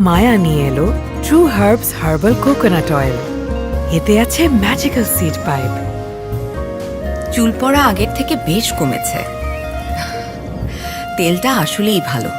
মায়া নিয়ে এলো true herbs herbal coconut oil. এতে আছে ম্যাজিক্যাল সিড পাইপ। চুল পড়া আগের থেকে বেশ কমেছে। তেলটা আসলেই ভালো।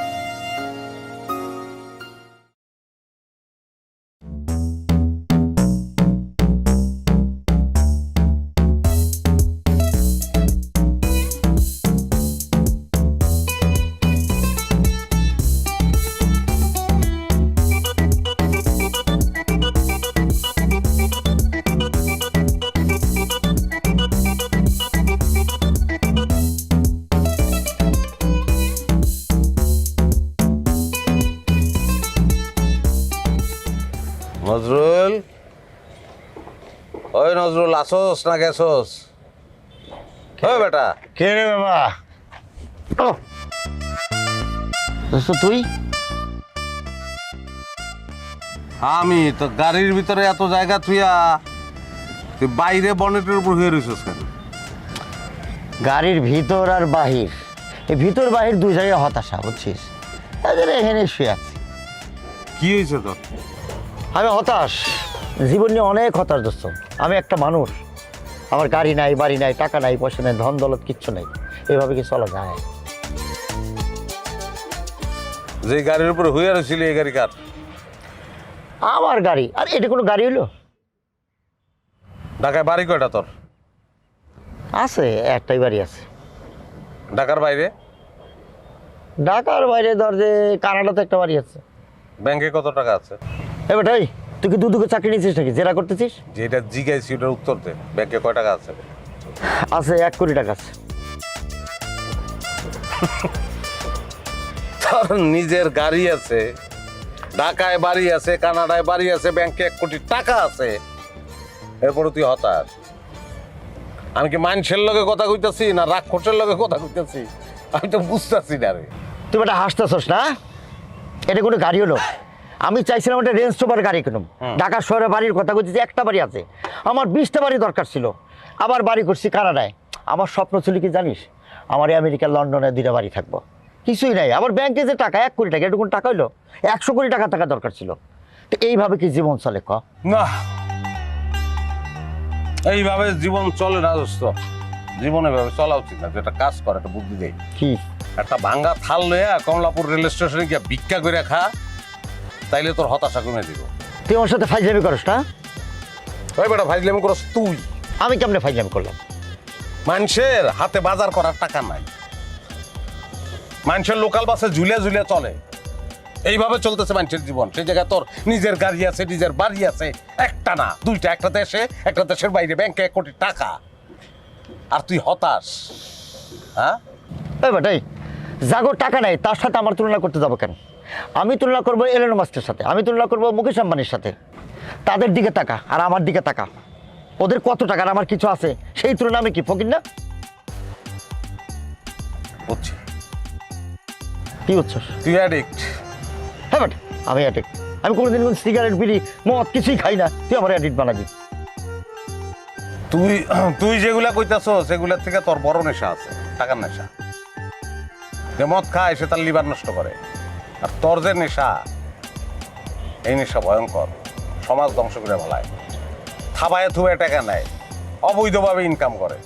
নজরুল, ওই নজরুল, আসোস না গেছোস? ওই বেটা, কে রে বাবা? দোস্ত তুই? আমি তো গাড়ির ভিতরে এত জায়গা থুইয়া তুই বাইরে বনেটের উপর হয়ে রয়েছিস কেন? গাড়ির ভিতর আর বাহির, এই ভিতর বাহির দুই জায়গায় হতাশা, বুঝছিস? এদের এখানে শুয়ে আছি। কি হয়েছে তোর? আমি হতাশ, জীবন নিয়ে অনেক হতাশ দোস্ত। আমি একটা মানুষ, আমার গাড়ি নাই, বাড়ি নাই, টাকা নাই, পয়সা নাই, ধন দৌলত কিচ্ছু নাই। এভাবে কি চলা যায়? যে গাড়ির উপরে হয়ে রয়েছিলি, এই গাড়ি কার? আমার গাড়ি? আর এটা কোনো গাড়ি হলো? ঢাকায় বাড়ি কয়টা তোর? আছে, একটাই বাড়ি আছে। ঢাকার বাইরে? ঢাকার বাইরে ধর যে কানাডাতে একটা বাড়ি আছে। ব্যাংকে কত টাকা আছে? এবার ভাই, তুই কি দুটো চাকরি নিয়েছিস নাকি, জেরা করতেছিস? যেটা জিজ্ঞাসি ওটার উত্তর দে। ব্যাংকে কয় টাকা আছে? আছে 1 কোটি টাকা আছে। তোর নিজের গাড়ি আছে, ঢাকায় বাড়ি আছে, কানাডায় বাড়ি আছে, ব্যাংকে 1 কোটি টাকা আছে, এরপরে তুই হতাশ? আমি কি মানুষের লগে কথা কইতাছি না রাক্ষসের লগে কথা কইতাছি? আমি তো বুঝতেছি না রে। তুই একটা হাসতেছস না? এটা কোনো গাড়ি হলো? আমি চাইছিলাম একটা রেঞ্জ রোভার গাড়ি কিনুম। ঢাকা শহরে বাড়ির কথা বলছি, একটা বাড়ি আছে, আমার 20টা বাড়ি দরকার ছিল। আবার বাড়ি করছি কানাডায়। আমার স্বপ্ন ছিল কি জানিস? আমার আমেরিকা লন্ডনে 2টা বাড়ি থাকবো। কিছুই নাই। আবার ব্যাংকে যে টাকা 1 কোটি টাকা, এটা কোনো টাকা হইলো? 100 কোটি টাকা থাকা দরকার ছিল। তো এইভাবে কি জীবন চলে ক? না, এইভাবে জীবন চলে না দোস্ত। জীবনে ভাবে চলা উচিত না। একটা কাজ কর, একটা বুদ্ধি দেই। কি? একটা ভাঙ্গা থাল লইয়া কমলাপুর রেল স্টেশনে গিয়া ভিক্ষা করে খা, তাইলে তোর হতাশা কমে দিব। তুই আমার সাথে ফাইজলামি করস না? ওই বেটা, ফাইজলামি করস তুই। আমি কেমনে ফাইজলামি করলাম? মানুষের হাতে বাজার করার টাকা নাই, মানুষের লোকাল বাসে ঝুলিয়া ঝুলিয়া চলে। এইভাবে চলতেছে মানুষের জীবন। সেই জায়গায় তোর নিজের গাড়ি আছে, নিজের বাড়ি আছে, একটা না দুইটা, একটা দেশে, একটা দেশের বাইরে, ব্যাংকে 1 কোটি টাকা, আর তুই হতাশ। হ্যাঁ বেটাই, জাগোর টাকা নাই, তার সাথে আমার তুলনা করতে যাবো কেন? আমি তুলনা করবো এলন মাস্কের সাথে, আমি তুলনা করবো মুকেশ আম্বানির সাথে। তাদের দিকে তাকা আর আমার দিকে তাকা। ওদের কত টাকা আর আমার কিছু আছে, সেই তুলনা আমি কি ফকির না? বুঝছি, কি বুঝছস? তুই অ্যাডিক্ট। হ্যাঁ বেটা, আমি অ্যাডিক্ট। আমি কোনোদিন কোনো সিগারেট, বিড়ি, মদ কিছুই খাই না, তুই আমার অ্যাডিক্ট বানাবি? তুই তুই যেগুলা কইতাছ সেগুলোর থেকে তোর বড় নেশা আছে, টাকার নেশা। যে মদ খায় সে তার লিভার নষ্ট করে, আর তোর যে নেশা, এই নেশা ভয়ঙ্কর, সমাজ ধ্বংস করে ফেলায়, থাবায় থুয়ে টাকা নেয়, অবৈধভাবে ইনকাম করে।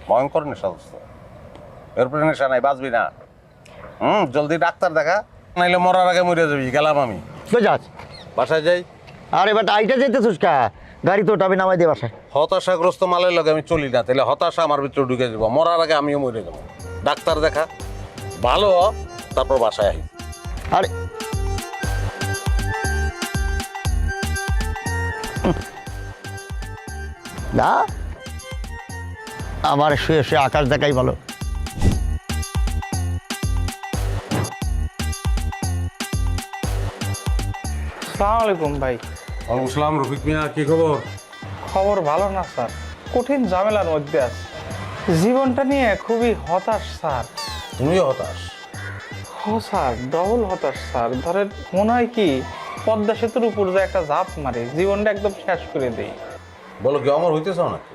ভয়ঙ্কর নেশা দোস্ত, এরপরে নেশা নাই, বাঁচবি না। জলদি ডাক্তার দেখা, নাইলে মরার আগে মরে যাবি। গেলাম আমি। কই যাস? বাসায় যাই। আরে বেটা, আইটা যেতেছিস কা? গাড়ি তো ওটা আমি নামাই দিয়ে বাসায়। হতাশাগ্রস্ত মালের লগে আমি চলি না, তাহলে হতাশা আমার ভিতরে ঢুকে যাবো, মরার আগে আমিও মরে যাবো। ডাক্তার দেখা, ভালো হ, তারপর বাসায় আই। আরে না, আমার শুয়ে শুয়ে আকাশ দেখাই ভালো। আসসালামু আলাইকুম ভাই। ওয়ালাইকুম আসসালাম। রফিক মিয়া, কি খবর? খবর ভালো না স্যার, কঠিন ঝামেলার মধ্যে আছে। জীবনটা নিয়ে খুবই হতাশ স্যার। তুমিও হতাশ? স্যার, ডবল হতাশ স্যার। ধরেন মনে হয় কি পদ্মা সেতুর উপর যে একটা ঝাঁপ মারে, জীবনটা একদম শেষ করে দেই। বলো কি অমর হইতেছ নাকি?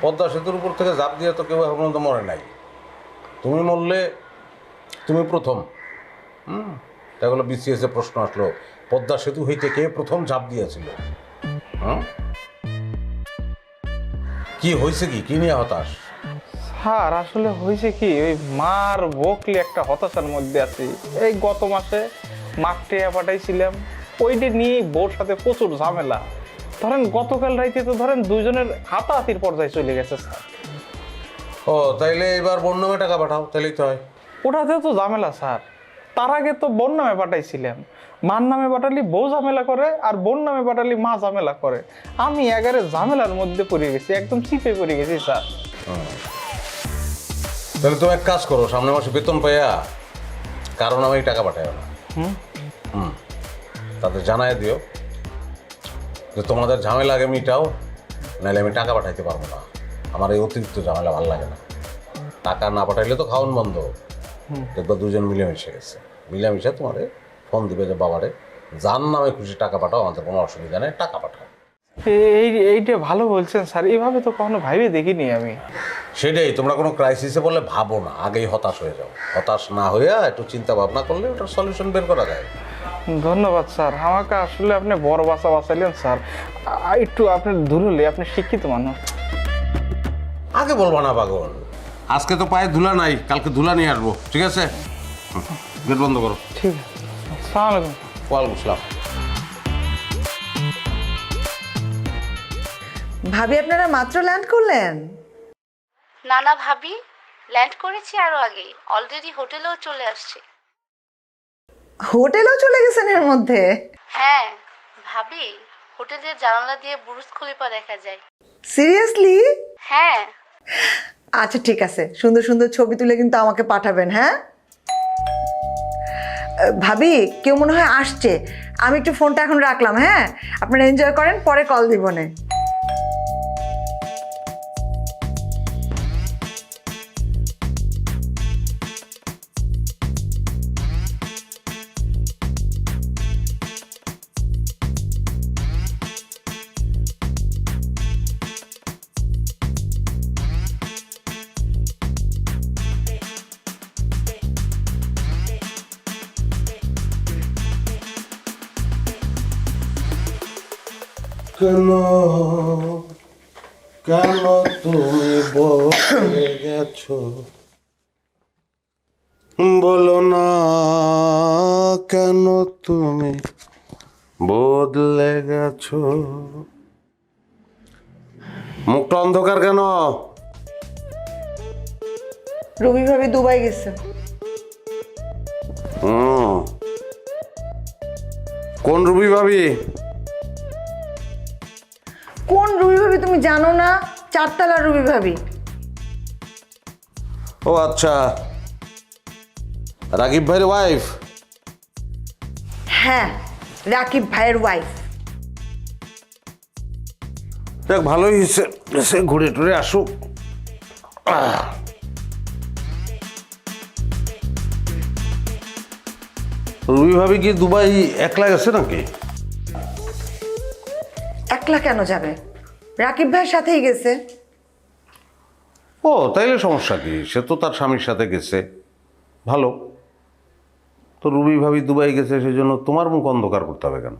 পদ্মা সেতুর উপর থেকে ঝাঁপ দিয়ে তো কেউ এখন পর্যন্ত মরে নাই। তুমি মরলে তুমি প্রথম। তাহলে বিসিএস এ প্রশ্ন আসলো, পদ্মা সেতু হইতে কে প্রথম ঝাঁপ দিয়েছিল? হ্যাঁ, কি হয়েছে, কি নিয়ে হতাশ? স্যার আসলে হয়েছে কি, ওই মার বকলি একটা হতাশার মধ্যে আছি। এই গত মাসে মাঠ টেয়া পাঠাইছিলাম, ওইটা নিয়ে বোর সাথে প্রচুর ঝামেলা। ধরেন গতকাল রাইতে তো ধরেন দুইজনের হাতাহাতির পর্যায়ে চলে গেছে স্যার। ও তাইলে এবার বোন নামে টাকা পাঠাও, তাহলেই তো হয়। ওটাতেও তো ঝামেলা স্যার। তার আগে তো বোন নামে পাঠাইছিলাম, মার নামে পাঠালি বউ ঝামেলা করে, আর বোন নামে পাঠালি মা ঝামেলা করে। আমি এগারে ঝামেলার মধ্যে পড়ে গেছি, একদম চিপে পড়ে গেছি স্যার। তাহলে তুমি এক কাজ করো, সামনের মাসে বেতন পাইয়া কারণ আমি টাকা পাঠাই না। তাদের জানাই দিও যে তোমাদের ঝামেলা আগে মিটাও, নাহলে আমি টাকা পাঠাইতে পারবো না। আমার এই অতিরিক্ত ঝামেলা ভালো লাগে না। টাকা না পাঠাইলে তো খাওয়ান বন্ধ। দেখবা দুজন মিলেমিশে গেছে, মিলেমিশে তোমারে ফোন দিবে যে বাবারে যার নামে খুশি টাকা পাঠাও, আমাদের কোনো অসুবিধা নেই, টাকা পাঠাও। এইটা ভালো বলছেন স্যার, এইভাবে তো কখনো ভাইবে দেখিনি আমি। সেটাই, তোমরা কোনো ক্রাইসিসে বলে ভাবো না, আগেই হতাশ হয়ে যাও। হতাশ না হইয়া একটু চিন্তা ভাবনা করলে ওটার সলিউশন বের করা যায়। ধন্যবাদ স্যার, আমাকে আসলে আপনি বড় বাঁচাইলেন স্যার। একটু আপনি দূর হলে, আপনি শিক্ষিত মানুষ। আগে বলবো না পাগল, আজকে তো পায়ে ধুলা নাই, কালকে ধুলা নিয়ে আসবো, ঠিক আছে? গেট বন্ধ করো। ঠিক আছে, আসসালামু আলাইকুম। ওয়ালাইকুম আসসালাম। ভাবি আপনারা মাত্র ল্যান্ড করলেন? না না ভাবি, ল্যান্ড করেছি আরো আগে, অলরেডি হোটেলেও চলে আসছে। হোটেলেও চলে গেছেন এর মধ্যে? হ্যাঁ ভাবি, হোটেলের জানালা দিয়ে বুরুজ খলিফা দেখা যায়। সিরিয়াসলি? হ্যাঁ। আচ্ছা ঠিক আছে, সুন্দর সুন্দর ছবি তুলে কিন্তু আমাকে পাঠাবেন, হ্যাঁ? ভাবি কেউ মনে হয় আসছে, আমি একটু ফোনটা এখন রাখলাম, হ্যাঁ? আপনারা এনজয় করেন, পরে কল দিবনে। কেন কেন তুমি বলে গেছো, বলো না কেন তুমি বদলে গেছো? মুখটা অন্ধকার কেন? রবি ভাবি দুবাই গেছে। কোন রুবি ভাবি? কোন রবি ভাবি তুমি জানো না? চারতলা রবি ভাবি। ও আচ্ছা, রাকিব ভাইয়ের ওয়াইফ? হ্যাঁ, রাকিব ভাইয়ের ওয়াইফ। দেখ ভালোই হয়েছে, সে ঘুরে টুরে আসুক। রুবি ভাবি কি দুবাই একলা গেছে নাকি? একলা কেন যাবে? রাকিব ভাইয়ের সাথেই গেছে। ও তাইলে সমস্যা কি, সে তো তার স্বামীর সাথে গেছে, ভালো। তো রুবি ভাবি দুবাই গেছে, সেই জন্য তোমার মুখ অন্ধকার করতে হবে কেন?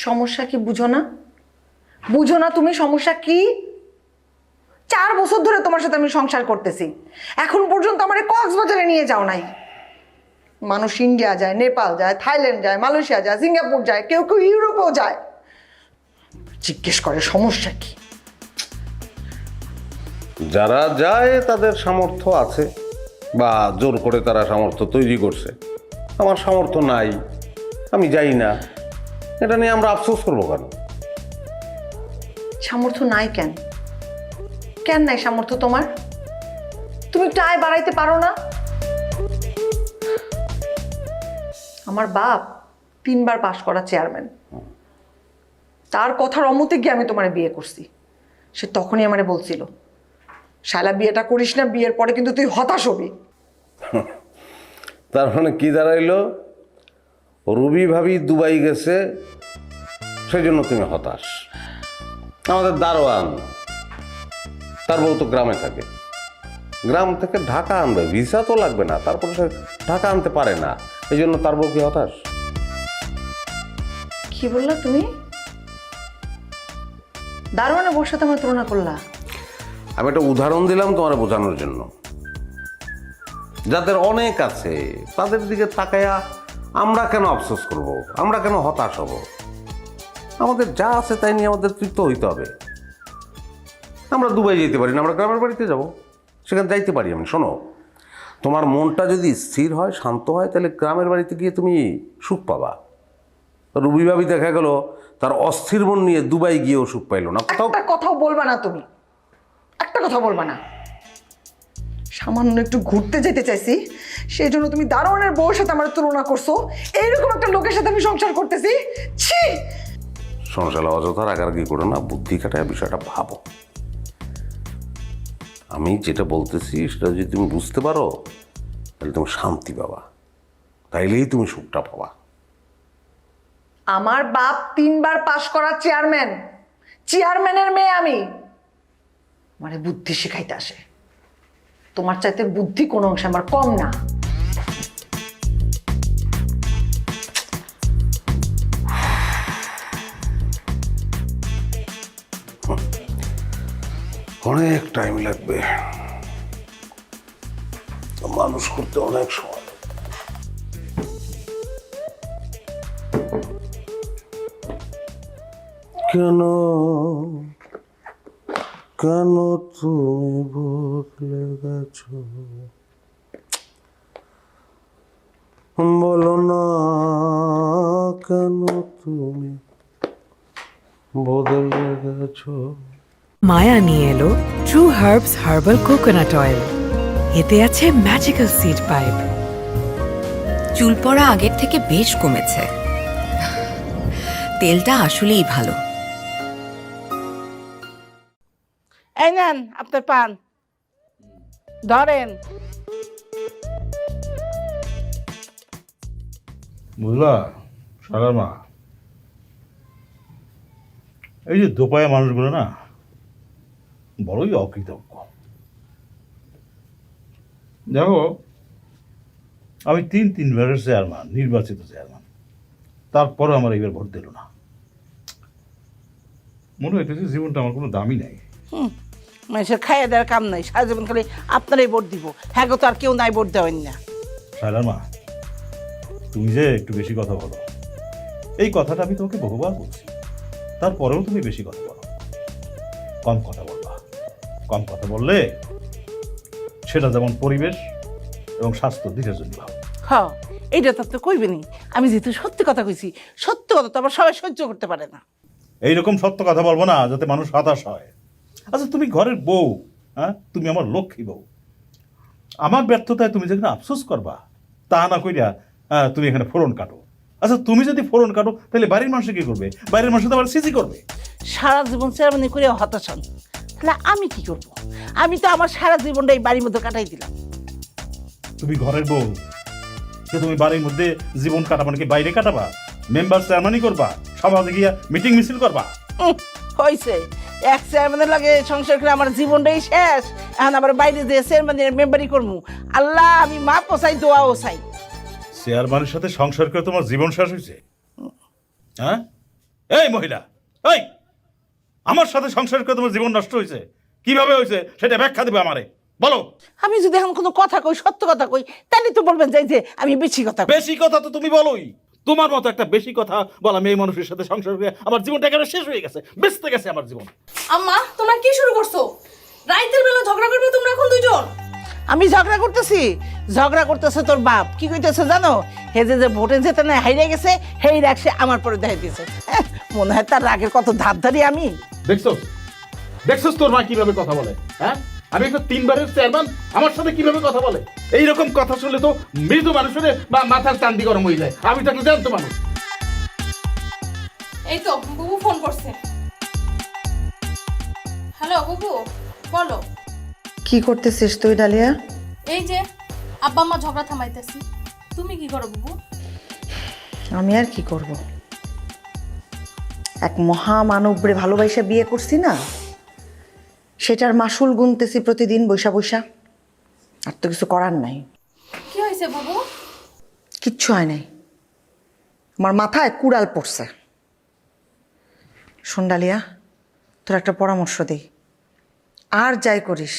সমস্যা কি বুঝো না? বুঝো না তুমি সমস্যা কি? 4 বছর ধরে তোমার সাথে আমি সংসার করতেছি, এখন পর্যন্ত আমার কক্সবাজারে নিয়ে যাও নাই। মানুষ ইন্ডিয়া যায়, নেপাল যায়, থাইল্যান্ড যায়, মালয়েশিয়া যায়, সিঙ্গাপুর যায়, কেউ কেউ ইউরোপেও যায়। জিজ্ঞেস করে সমস্যা কি? যারা যায় তাদের সামর্থ্য আছে, বা জোর করে তারা সামর্থ্য তৈরি করছে। আমার সামর্থ্য নাই, আমি যাই না, এটা নিয়ে আমরা আফসোস করবো কেন? সামর্থ্য নাই কেন? কেন নাই সামর্থ্য তোমার? তুমি একটু আয় বাড়াইতে পারো না? আমার বাপ 3 বার পাশ করা চেয়ারম্যান, তার কথার অমতে গিয়ে আমি তোমারে বিয়ে করছি। সে তখনই আমারে বলছিল, শালা বিয়েটা করিস না, বিয়ের পরে কিন্তু তুই হতাশ হবি। তার মানে কি দাঁড়াইলো, রুবি ভাবি দুবাই গেছে সেই জন্য তুমি হতাশ। আমাদের দারোয়ান, তার বউ তো গ্রামে থাকে, গ্রাম থেকে ঢাকা আনবে, ভিসা তো লাগবে না, তারপরে সে ঢাকা আনতে পারে না, এই জন্য তার বউ কি হতাশ? কি বললা তুমি? দারোয়ানের বউর সাথে আমার তুলনা করলা? আমি একটা উদাহরণ দিলাম তোমার বোঝানোর জন্য। যাদের অনেক আছে তাদের দিকে তাকায়া আমরা কেন আফসোস করব, আমরা কেন হতাশ হব? আমাদের যা আছে তাই নিয়ে আমাদের তৃপ্ত হইতে হবে। আমরা দুবাই যেতে পারি না, আমরা গ্রামের বাড়িতে যাব, সেখানে যাইতে পারি। আমি শোনো, তোমার মনটা যদি স্থির হয়, শান্ত হয়, তাহলে গ্রামের বাড়িতে গিয়ে তুমি সুখ পাবা। রুবি ভাবি দেখা গেল তার অস্থির মন নিয়ে দুবাই গিয়েও সুখ পাইল না। কোথাও একটা কথাও বলবা না তুমি, একটা কথা বলবা না। সামান্য একটু ঘুরতে যেতে চাইছি, সেই জন্য তুমি দারোয়ানের বউর সাথে আমার তুলনা করছো। এইরকম একটা লোকের সাথে আমি সংসার করতেছি, ছি! সংসার অযথা রাগারাগি করো না, বুদ্ধি খাটায় বিষয়টা ভাবো। আমি যেটা বলতেছি সেটা যদি তুমি বুঝতে পারো তাহলে তুমি শান্তি পাবা, তাইলেই তুমি সুখটা পাবা। আমার বাপ 3 বার পাশ করা চেয়ারম্যান, চেয়ারম্যানের মেয়ে আমি। মানে বুদ্ধি শেখাইতে আসে। তোমার চাইতে বুদ্ধি কোনো অংশে আমার কম না। অনেক টাইম লাগবে, মানুষ করতে অনেক সময়। কেন কেন তুমি বদলে গেছো, বলো না কেন তুমি বদলে গেছো। মায়া নিয়ে এলো true herbs herbal coconut oil. এতে আছে ম্যাজিক্যাল সিড পাইপ। চুল পড়া আগের থেকে বেশ কমেছে। তেলটা আসলেই ভালো। এই নেন আপনার পান, ধরেন। বুঝলা সারার মা, এই যে দোপায়া মানুষগুলো না বড়ই অকৃতজ্ঞ। দেখো, আমি 3 বারের চেয়ারম্যান, নির্বাচিত চেয়ারম্যান, তারপরও আমার এইবার ভোট দিল না। মনে হইতেছে জীবনটা আমার কোনো দামই নাই। মানুষের খাইয়ে দেওয়ার কাম নাই, সারা জীবন খালি আপনারাই ভোট দিব। হ্যাঁ গো, তো আর কেউ নাই ভোট দেওয়ান না। সারার মা, তুমি যে একটু বেশি কথা বলো, এই কথাটা আমি তোমাকে বহুবার বলছি, তারপরেও তুমি বেশি কথা বলো। কম কথা বলবা। কম কথা বললে সেটা যেমন পরিবেশ এবং স্বাস্থ্য দুইটার জন্য ভালো। হ্যাঁ, এইটা তো আপনি কইবেনি। আমি যেহেতু সত্যি কথা কইছি, সত্যি কথা তো আবার সবাই সহ্য করতে পারে না। এইরকম সত্য কথা বলবো না যাতে মানুষ হতাশ হয়। আচ্ছা, তুমি ঘরের বউ, হ্যাঁ, তুমি আমার লক্ষ্মী বউ। আমার ব্যর্থতায় তুমি যেখানে আফসোস করবা, তা না কইরা তুমি এখানে ফোড়ন কাটো। আচ্ছা, তুমি যদি ফোড়ন কাটো তাহলে বাড়ির মানুষ কি করবে? বাড়ির মানুষ তো আবার সিসি করবে। সারা জীবন চেয়ারম্যানি করে হতাশ হন, তাহলে আমি কি করব? আমি তো আমার সারা জীবনটা এই বাড়ির মধ্যে কাটাই দিলাম। তুমি ঘরের বউ, যে তুমি বাড়ির মধ্যে জীবন কাটাবা নাকি বাইরে কাটাবা? মেম্বার চেয়ারম্যানি করবা, সমাজে গিয়া মিটিং মিছিল করবা? হয়েছে, এক চেয়ারম্যানের লাগে সংসার করে আমার জীবনটাই শেষ। এখন আবার বাইরে যে চেয়ারম্যানের মেম্বারি করবো। আল্লাহ, আমি মাপও চাই, দোয়াও চাই। চেয়ারম্যানের সাথে সংসার করে তোমার জীবন শেষ হয়েছে? হ্যাঁ, এই মহিলা, এই আমার সাথে সংসার করে তোমার জীবন নষ্ট হয়েছে, কিভাবে হয়েছে সেটা ব্যাখ্যা দেবে আমারে, বলো। আমি যদি এখন কোনো কথা কই, সত্য কথা কই, তাহলে তো বলবেন যে আমি বেশি কথা কই। বেশি কথা তো তুমি বলোই। তোমার মতো একটা বেশি কথা বলা মেয়ে মানুষের সাথে সংসার করে আমার জীবনটা একেবারে শেষ হয়ে গেছে, বেঁচতে গেছে আমার জীবন। আম্মা, তোমরা কি শুরু করছো? রাইতের বেলা ঝগড়া করবে তোমরা এখন দুইজন? আমি ঝগড়া করতেছি? ঝগড়া করতেছে তোর বাপ। কি কইতেছে জানো? হে যে ভোটে যেতে না হাইরে গেছে, হেই রাখছে আমার পরে দেখাই দিয়েছে। মনে হয় তার রাগের কত ধার ধারি আমি। দেখছস তোর মা কিভাবে কথা বলে? হ্যাঁ, আমি একটা 3 বারের চেয়ারম্যান, আমার সাথে কিভাবে কথা বলে? এইরকম কথা শুনলে তো মৃদু মানুষের বা মাথার চান্দি গরম হয়ে যায়। আমি তাকে জানতো মানুষ। এই তো বুবু ফোন করছে। হ্যালো বুবু, বলো। কি করতেছিস তুই ডালিয়া? এই যে আব্বা আম্মা ঝগড়া থামাইতেছি। তুমি কি করো বুবু? আমি আর কি করব? এক মহামানবরে ভালোবাসা বিয়ে করছি না, সেটার মাসুল গুনতেছি প্রতিদিন বৈশা বৈশা। আর তো কিছু করার নাই। কি হয়েছে বুবু? কিচ্ছু হয় নাই, আমার মাথায় কুড়াল পড়ছে। শোন ডালিয়া, তোর একটা পরামর্শ দিই, আর যাই করিস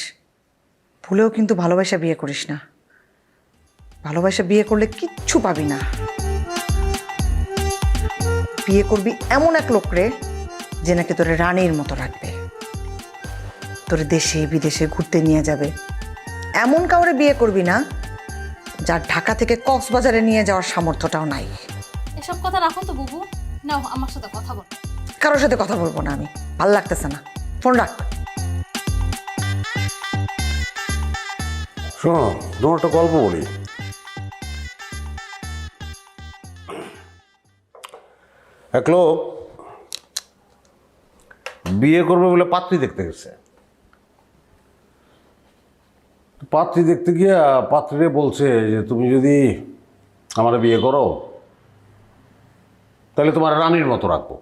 ভুলেও কিন্তু ভালোবাসা বিয়ে করিস না। ভালোবাসা বিয়ে করলে কিচ্ছু পাবি না। বিয়ে করবি এমন এক লোকরে যে নাকি তোরে রানীর মতো রাখবে, তোরে দেশে বিদেশে ঘুরতে নিয়ে যাবে। এমন কাউরে বিয়ে করবি না যার ঢাকা থেকে কক্সবাজারে নিয়ে যাওয়ার সামর্থ্যটাও নাই। এসব কথা রাখো তো বুবু, নাও আমার সাথে কথা বল। কারোর সাথে কথা বলবো না আমি, ভাল লাগতেছে না, ফোন রাখ। শোনো, তোমার একটা গল্প বলি। এক লোক বিয়ে করবে বলে পাত্রী দেখতে গেছে। পাত্রী দেখতে গিয়া পাত্রীরে বলছে যে তুমি যদি আমার বিয়ে করো তাহলে তোমার রানীর মতো রাখবো।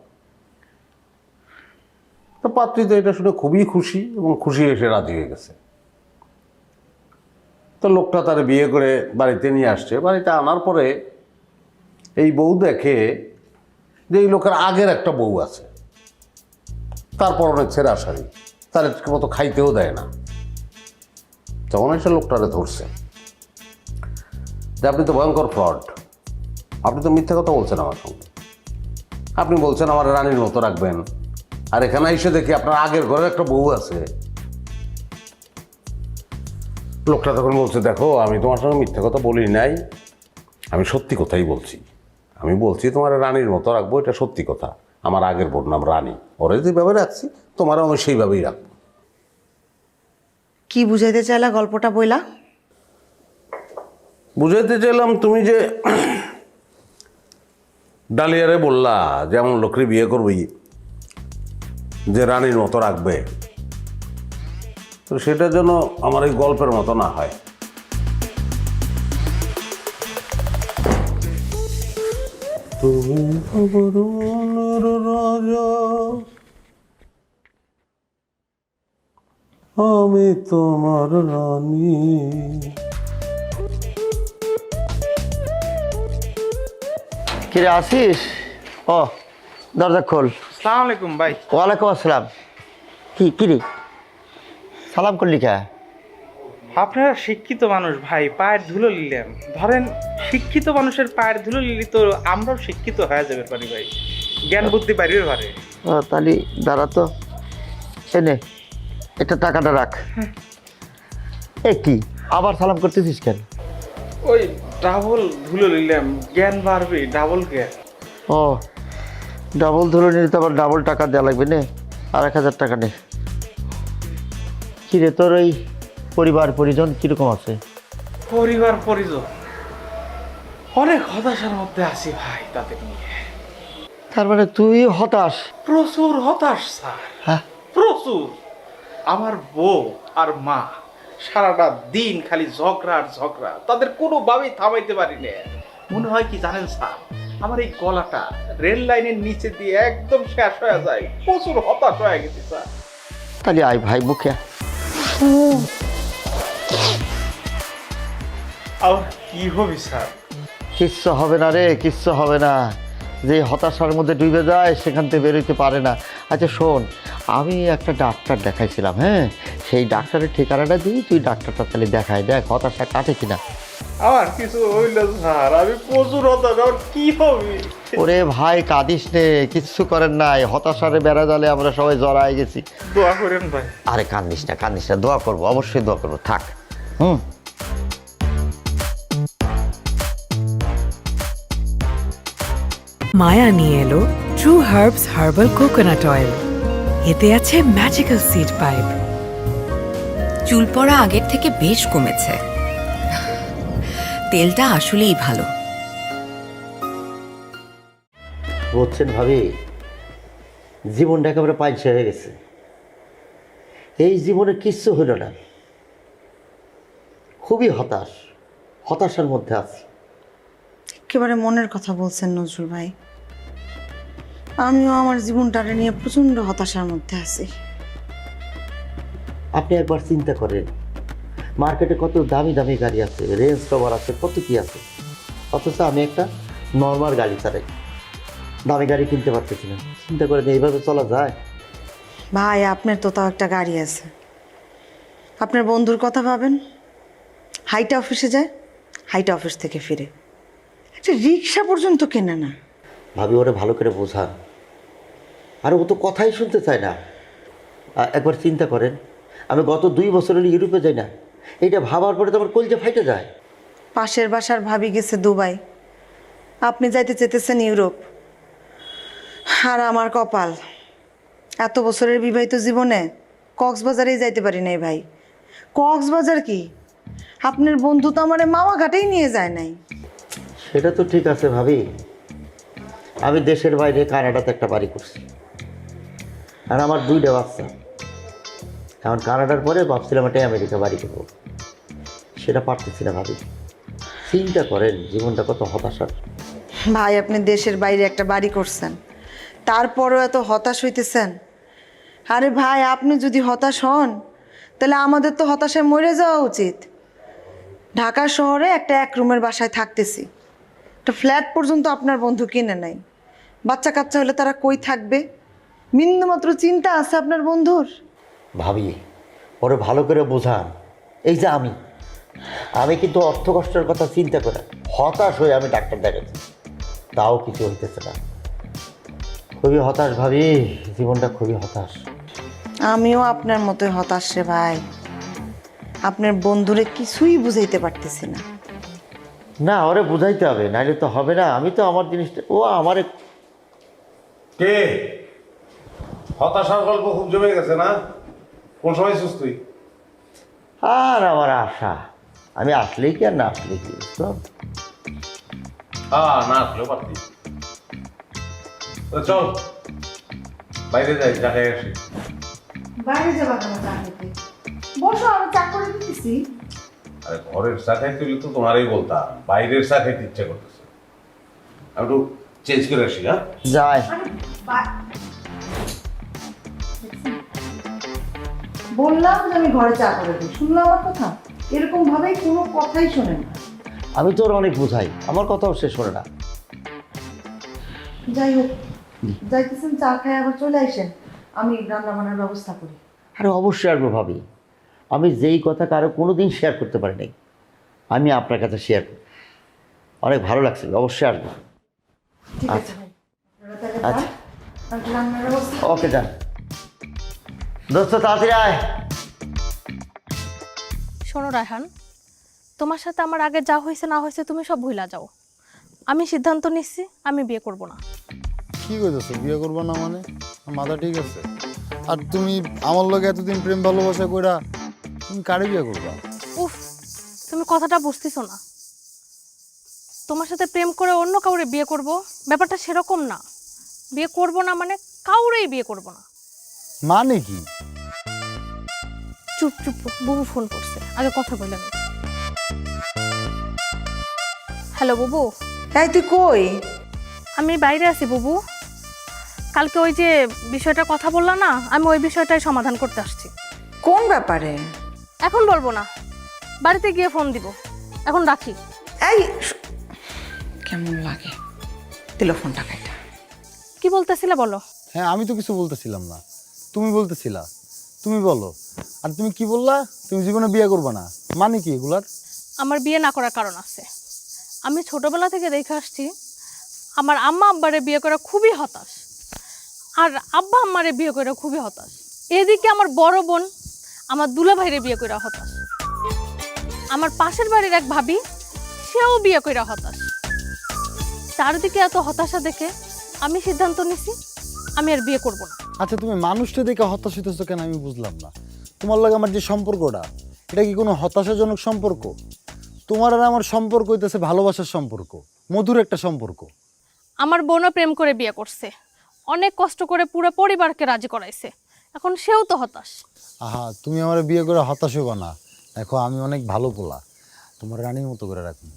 তো পাত্রী তো এটা শুনে খুবই খুশি এবং খুশি এসে রাজি হয়ে গেছে। তো লোকটা তার বিয়ে করে বাড়িতে নিয়ে আসছে। বাড়িতে আনার পরে এই বউ দেখে যে এই লোকের আগের একটা বউ আছে, তারপর অনেক ছেঁড়া শাড়ি, তার মতো খাইতেও দেয় না। তখন এসে লোকটারে ধরছে যে আপনি তো ভয়ঙ্কর ফ্রড, আপনি তো মিথ্যা কথা বলছেন আমার সঙ্গে। আপনি বলছেন আমার রানীর মতো রাখবেন, আর এখানে এসে দেখি আপনার আগের ঘরের একটা বউ আছে। লোকটা তখন বলছে, দেখো আমি তোমার সঙ্গে মিথ্যা কথা বলি নাই, আমি সত্যি কথাই বলছি। আমি বলছি তোমার রানীর মতো রাখবো, এটা সত্যি কথা। আমার আগের বোন নাম রানী, ওরে যেভাবে রাখছি তোমারও আমি সেইভাবেই রাখবো। কি বুঝাইতে চাইলা গল্পটা বইলা? বুঝাইতে চাইলাম তুমি যে ডালিয়ারে বললা যেমন লোকরে বিয়ে করবি যে রানীর মতো রাখবে, তো সেটা যেন আমার এই গল্পের মতো না হয়। তুমি আমার মনের রাজা, আমি তোমার রানী। কিরে আসিস? ও দরজা খোল। আসসালামু আলাইকুম ভাই। ওয়ালাইকুম আসসালাম। কিরে সালাম করলি কে? আপনারা শিক্ষিত মানুষ ভাই, পায়ের ধুলো নিলেন। ধরেন শিক্ষিত মানুষের পায়ের ধুলো নিলি তো আমরাও শিক্ষিত হয়ে যাবে পারি ভাই, জ্ঞান বুদ্ধি বাড়িয়ে পারে। ও তাহলে দাঁড়া তো, এনে এটা টাকাটা রাখ। এ কি আবার সালাম করতেছিস কেন? ওই ডাবল ধুলো নিলাম, জ্ঞান বাড়বে, ডাবল জ্ঞান। ও ডাবল ধরে নিলে তো আবার ডাবল টাকা দেওয়া লাগবে নে, আর 1000 টাকা নে। কিরে তোর ওই পরিবার পরিজন কিরকম আছে? পরিবার পরিজন অনেক হতাশার মধ্যে আছি ভাই, তাদের নিয়ে। তার মানে তুই হতাশ? প্রচুর হতাশ স্যার, হ্যাঁ প্রচুর। আমার বউ আর মা সারাটা দিন খালি ঝগড়া আর ঝগড়া, তাদের কোনোভাবেই থামাইতে পারি না। মনে হয় কি জানেন স্যার, আমার এই গলাটা রেল লাইনের নিচে দিয়ে একদম শেষ হয়ে যায়। প্রচুর হতাশ হয়ে গেছে স্যার। তাহলে আয় ভাই বুকে। আর কি হবে স্যার? কিচ্ছু হবে না রে, কিচ্ছু হবে না। যে হতাশার মধ্যে ডুবে যায় সেখান থেকে বেরোতে পারে না। আচ্ছা শোন, আমি একটা ডাক্তার দেখাইছিলাম, হ্যাঁ, সেই ডাক্তারের ঠিকানাটা দিই, তুই ডাক্তারটা তাহলে দেখাই, দেখ হতাশা কাটে কিনা। আমার কিছু হইল স্যার, আমি প্রচুর হতাশ, আমার কি হবে? ওরে ভাই কাঁদিস নে, কিচ্ছু করেন নাই। হতাশারে বেড়া জালে আমরা সবাই জড়ায় গেছি। দোয়া করেন ভাই। আরে কান্দিস না, কান্দিস না, দোয়া করবো, অবশ্যই দোয়া করবো, থাক। মায়া নিয়ে এলো true herbs herbal coconut oil. এতে আছে ম্যাজিক্যাল সিড পাইপ। চুল পড়া আগের থেকে বেশ কমেছে। তেলটা আসলেই ভালো। বুঝছেন ভাবি, জীবনটা একেবারে পাইছে হয়ে গেছে। এই জীবনে কিচ্ছু হইল না, খুবই হতাশার মধ্যে আছি। একেবারে মনের কথা বলছেন নজরুল ভাই, আমিও আমার জীবনটারে নিয়ে প্রচন্ড হতাশার মধ্যে আছি। আপনি একবার চিন্তা করেন মার্কেটে কত দামি দামি গাড়ি আছে, রেঞ্জ রোভার আছে, কত কি আছে, অথচ আমি একটা নর্মাল গাড়ি চালাই, দামি গাড়ি কিনতে পারতেছি না। চিন্তা করে এইভাবে চলা যায়? ভাই আপনার তো তাও একটা গাড়ি আছে, আপনার বন্ধুর কথা ভাবেন। হাইটা অফিসে যায়, হাইটা অফিস থেকে ফিরে, একটা রিক্সা পর্যন্ত কেনে না। ভাবি ওরে ভালো করে বোঝান, আর ও তো কথাই শুনতে চায় না। একবার চিন্তা করেন, আমি গত 2 বছর হলে ইউরোপে যাই না, এইটা ভাবার পরে তো আমার কলজা ফাইটে যায়। পাশের বাসার ভাবি গেছে দুবাই, আপনি যাইতে চেতেছেন ইউরোপ। আর আমার কপাল, এত বছরের বিবাহিত জীবনে কক্সবাজারেই যাইতে পারি নাই ভাই। কক্সবাজার কি, আপনার বন্ধু তো আমার মামা ঘাটেই নিয়ে যায় নাই। সেটা তো ঠিক আছে ভাবি, আমি দেশের বাইরে কানাডাতে একটা বাড়ি করছি, আর আমার 2টা বাচ্চা। এখন কানাডার পরে ভাবছিলাম একটা আমেরিকা বাড়ি করবো, সেটা পারতেছি না ভাবি। চিন্তা করেন জীবনটা কত হতাশার। ভাই আপনি দেশের বাইরে একটা বাড়ি করছেন, তারপরও এত হতাশ হইতেছেন। আরে ভাই আপনি যদি হতাশ হন, তাহলে আমাদের তো হতাশায় মরে যাওয়া উচিত। ঢাকা শহরে একটা 1 রুমের বাসায় থাকতেছি, একটা ফ্ল্যাট পর্যন্ত আপনার বন্ধু কিনে নাই। বাচ্চা কাচ্চা হলে তারা কই থাকবে? বিন্দুমাত্র চিন্তা আছে আপনার বন্ধুর? ভাবি ওরে ভালো করে বোঝান। এই যে আমি কিন্তু অর্থ কষ্টের কথা চিন্তা করে হতাশ হয়ে আমি ডাক্তার দেখাচ্ছি, তাও কিছু হইতেছে না। খুবই হতাশ ভাবি, জীবনটা খুবই হতাশ। আমিও আপনার মতোই হতাশ রে ভাই, আপনার বন্ধুরে কিছুই বুঝাইতে পারতেছি না। না ওরে বুঝাইতে হবে, নাইলে তো হবে না। আমি তো আমার জিনিসটা, ও আমারে কে হতাশার গল্প খুব জমে গেছে না? কোন সময় শুস তুই? আর আমার আশা, আমি আসলেই কি আর না আসলে কি বুঝতো? না আসলেও পারতি। তো চল বাইরে যাই, চা খেয়ে আসি। বাইরে যাবা কেন চা খেতে? বসো, আমি চা করে দিতেছি। আরে ঘরের চা খাইতে হলে তো তোমারই বলতাম, বাইরের চা খাইতে ইচ্ছা করতেছে। আমি একটু চেঞ্জ করে আসি। হ্যাঁ যায়। বললাম যে আমি ঘরে চা করে দিই, শুনলাম আমার কথা? এরকম ভাবেই কোনো কথাই শোনেন না। আমি তো ওর অনেক বুঝাই, আমার কথাও সে শোনে না। যাই হোক, যাইতেছেন চা খাই আবার চলে আসেন, আমি রান্না বান্নার ব্যবস্থা করি। আরে অবশ্যই আসবো ভাবি, আমি যেই কথা কারো কোনোদিন শেয়ার করতে পারি নাই, আমি আপনার কাছে শেয়ার করি। অনেক ভালো লাগছে, অবশ্যই আসবো। ঠিক আছে ভাই, আপনারা তাহলে আচ্ছা। যান, আমি রান্নার ব্যবস্থা। ওকে যান দোস্ত, তাড়াতাড়ি আয়। শোনো রায়হান, তোমার সাথে আমার আগে যা হয়েছে না হয়েছে তুমি সব ভুলা যাও। আমি সিদ্ধান্ত নিচ্ছি আমি বিয়ে করব না। কি কইতেছো বিয়ে করবো না মানে? মাথা ঠিক আছে? আর তুমি আমার লগে এতদিন প্রেম ভালোবাসা কইরা তুমি কারে বিয়ে করবা? উফ, তুমি কথাটা বুঝতেছো না। তোমার সাথে প্রেম করে অন্য কাউরে বিয়ে করব, ব্যাপারটা সেরকম না। বিয়ে করব না মানে কাউরেই বিয়ে করব না। মানে কি? চুপ চুপ, বুবু ফোন করছে, আগে কথা বলে নি। হ্যালো বুবু। এই তুই কই? আমি বাইরে আছি বুবু। কালকে ওই যে বিষয়টা কথা বললা না, আমি ওই বিষয়টাই সমাধান করতে আসছি। কোন ব্যাপারে? এখন বলবো না, বাড়িতে গিয়ে ফোন দিব। এখন রাখি। এই কেমন লাগে দিল ফোনটা কাটা। কি বলতেছিলে বলো? হ্যাঁ আমি তো কিছু বলতেছিলাম না, তুমি বলতেছিলা। তুমি বলো। আর তুমি কি বললা? তুমি জীবনে বিয়ে করবে না, মানে কি এগুলার? আমার বিয়ে না করার কারণ আছে। আমি ছোটবেলা থেকে দেখে আসছি আমার আম্মা আব্বারে বিয়ে করা খুবই হতাশ, আর আব্বা আম্মারে বিয়ে করে খুবই হতাশ। এদিকে আমার বড় বোন আমার দুলাভাইরে বিয়ে করে হতাশ। আমার পাশের বাড়ির এক ভাবি, সেও বিয়ে করে হতাশ। চারদিকে এত হতাশা দেখে আমি সিদ্ধান্ত নিছি আমি আর বিয়ে করব না। আচ্ছা তুমি মানুষটা দেখে হতাশ হইতেছো কেন আমি বুঝলাম না। তোমার লগে আমার যে সম্পর্কটা, এটা কি কোনো হতাশাজনক সম্পর্ক? তোমার আর আমার সম্পর্ক হইতেছে ভালোবাসার সম্পর্ক, মধুর একটা সম্পর্ক। আমার বোনও প্রেম করে বিয়ে করছে, অনেক কষ্ট করে পুরো পরিবারকে রাজি করাইছে, এখন সেও তো হতাশ। আহা তুমি আমার বিয়ে করে হতাশ হইবা না। দেখো আমি অনেক ভালো পোলা, তোমার রানীর মতো করে রাখবো।